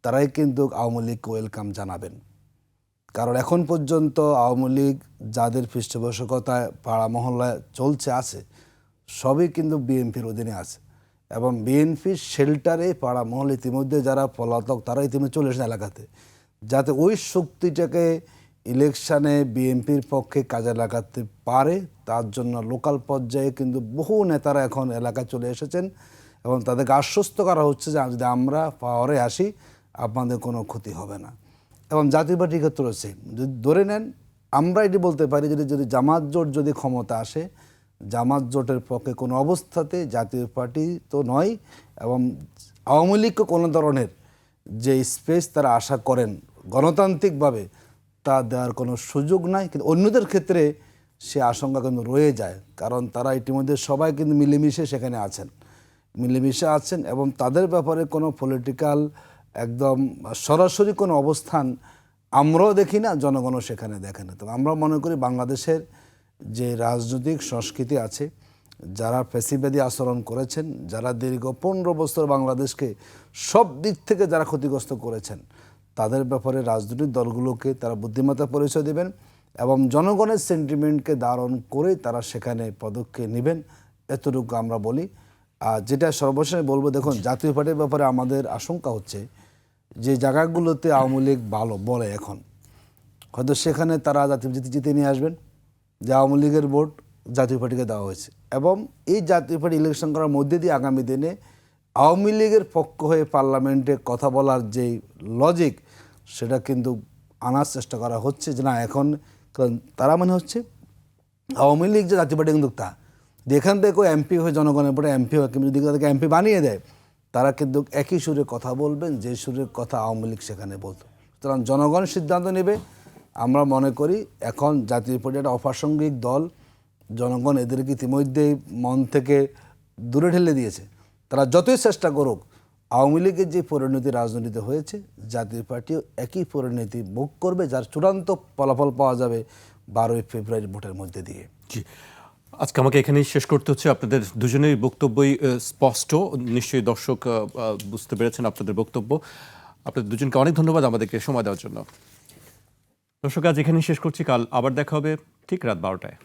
Speaker 3: তারাই কিন্তু আওয়ামী লীগকে ওয়েলকাম জানাবেন। কারণ এখন পর্যন্ত আওয়ামী লীগ যাদের পৃষ্ঠপোষকতায় পাড়া মহল্লায় চলছে আছে, সবই কিন্তু বিএনপির অধীনে আছে। এবং বিএনপির শেল্টারে পাড়া মহল্লা ইতিমধ্যে যারা পলাতক তারা ইতিমধ্যে চলে এসেছে এলাকাতে, যাতে ওই শক্তিটাকে ইলেকশানে বিএনপির পক্ষে কাজে লাগাতে পারে, তার জন্য লোকাল পর্যায়ে কিন্তু বহু নেতারা এখন এলাকায় চলে এসেছেন এবং তাদেরকে আশ্বস্ত করা হচ্ছে যে যদি আমরা পাওয়ারে আসি আপনাদের কোনো ক্ষতি হবে না। এবং জাতীয় পার্টির ক্ষেত্রে রয়েছে, যদি ধরে নেন আমরা এটি বলতে পারি যদি জামাত জোট যদি ক্ষমতা আসে, জামাত জোটের পক্ষে কোনো অবস্থাতে জাতীয় পার্টি তো নয় এবং আওয়ামী লীগকে কোনো ধরনের যে স্পেস তারা আশা করেন গণতান্ত্রিকভাবে তা দেওয়ার কোনো সুযোগ নাই। কিন্তু অন্যদের ক্ষেত্রে সে আশঙ্কা কিন্তু রয়ে যায়, কারণ তারা ইতিমধ্যে সবাই কিন্তু মিলেমিশে সেখানে আছেন, মিলেমিশে আছেন এবং তাদের ব্যাপারে কোনো পলিটিক্যাল একদম সরাসরি কোনো অবস্থান আমরাও দেখি না, জনগণও সেখানে দেখে না। তো আমরা মনে করি বাংলাদেশের যে রাজনৈতিক সংস্কৃতি আছে, যারা ফ্যাসিবাদী আচরণ করেছেন, যারা দীর্ঘ 15 বছর বাংলাদেশকে সব দিক থেকে যারা ক্ষতিগ্রস্ত করেছেন, তাদের ব্যাপারে রাজনৈতিক দলগুলোকে তারা বুদ্ধিমত্তা পরিচয় দেবেন এবং জনগণের সেন্টিমেন্টকে ধারণ করে তারা সেখানে পদক্ষেপ নেবেন, এতটুকু আমরা বলি। আর যেটা সর্বশেষে বলবো, দেখুন জাতীয় পার্টির ব্যাপারে আমাদের আশঙ্কা হচ্ছে যে জায়গাগুলোতে আওয়ামী লীগ ভালো বলে এখন হয়তো সেখানে তারা জাতীয় জিতে নিয়ে আসবেন, যে আওয়ামী লীগের ভোট জাতীয় পার্টিকে দেওয়া হয়েছে এবং এই জাতীয় পার্টি ইলেকশন করার মধ্যে দিয়ে আগামী দিনে আওয়ামী লীগের পক্ষ হয়ে পার্লামেন্টে কথা বলার যেই লজিক সেটা কিন্তু আনার চেষ্টা করা হচ্ছে যে না এখন, কারণ তারা মানে হচ্ছে আওয়ামী লীগ যে জাতীয় পার্টি কিন্তু তা এখান থেকে কেউ এমপি হয়ে জনগণের পরে এমপি হয়, কিন্তু যদি তাদেরকে এমপি বানিয়ে দেয় তারা কিন্তু একই সুরে কথা বলবেন যে সুরের কথা আওয়ামী লীগ সেখানে বলতো। সুতরাং জনগণ সিদ্ধান্ত নেবে। আমরা মনে করি এখন জাতীয় পার্টি একটা অপ্রাসঙ্গিক দল, জনগণ এদেরকে ইতিমধ্যেই মন থেকে দূরে ঠেলে দিয়েছে। তারা যতই চেষ্টা করুক, আওয়ামী লীগের যে পরিণতি রাজনীতিতে হয়েছে, জাতীয় পার্টিও একই পরিণতি ভোগ করবে, যার চূড়ান্ত ফলাফল পাওয়া যাবে 12ই ফেব্রুয়ারি ভোটের মধ্যে দিয়ে।
Speaker 1: জি, আজকে আমাকে এখানেই শেষ করতে হচ্ছে। আপনাদের দুজনেরই বক্তব্যই স্পষ্ট, নিশ্চয়ই দর্শক বুঝতে পেরেছেন আপনাদের বক্তব্য। আপনাদের দুজনকে অনেক ধন্যবাদ আমাদেরকে সময় দেওয়ার জন্য। দর্শক আজ এখানেই শেষ করছি, কাল আবার দেখা হবে ঠিক রাত 12টায়।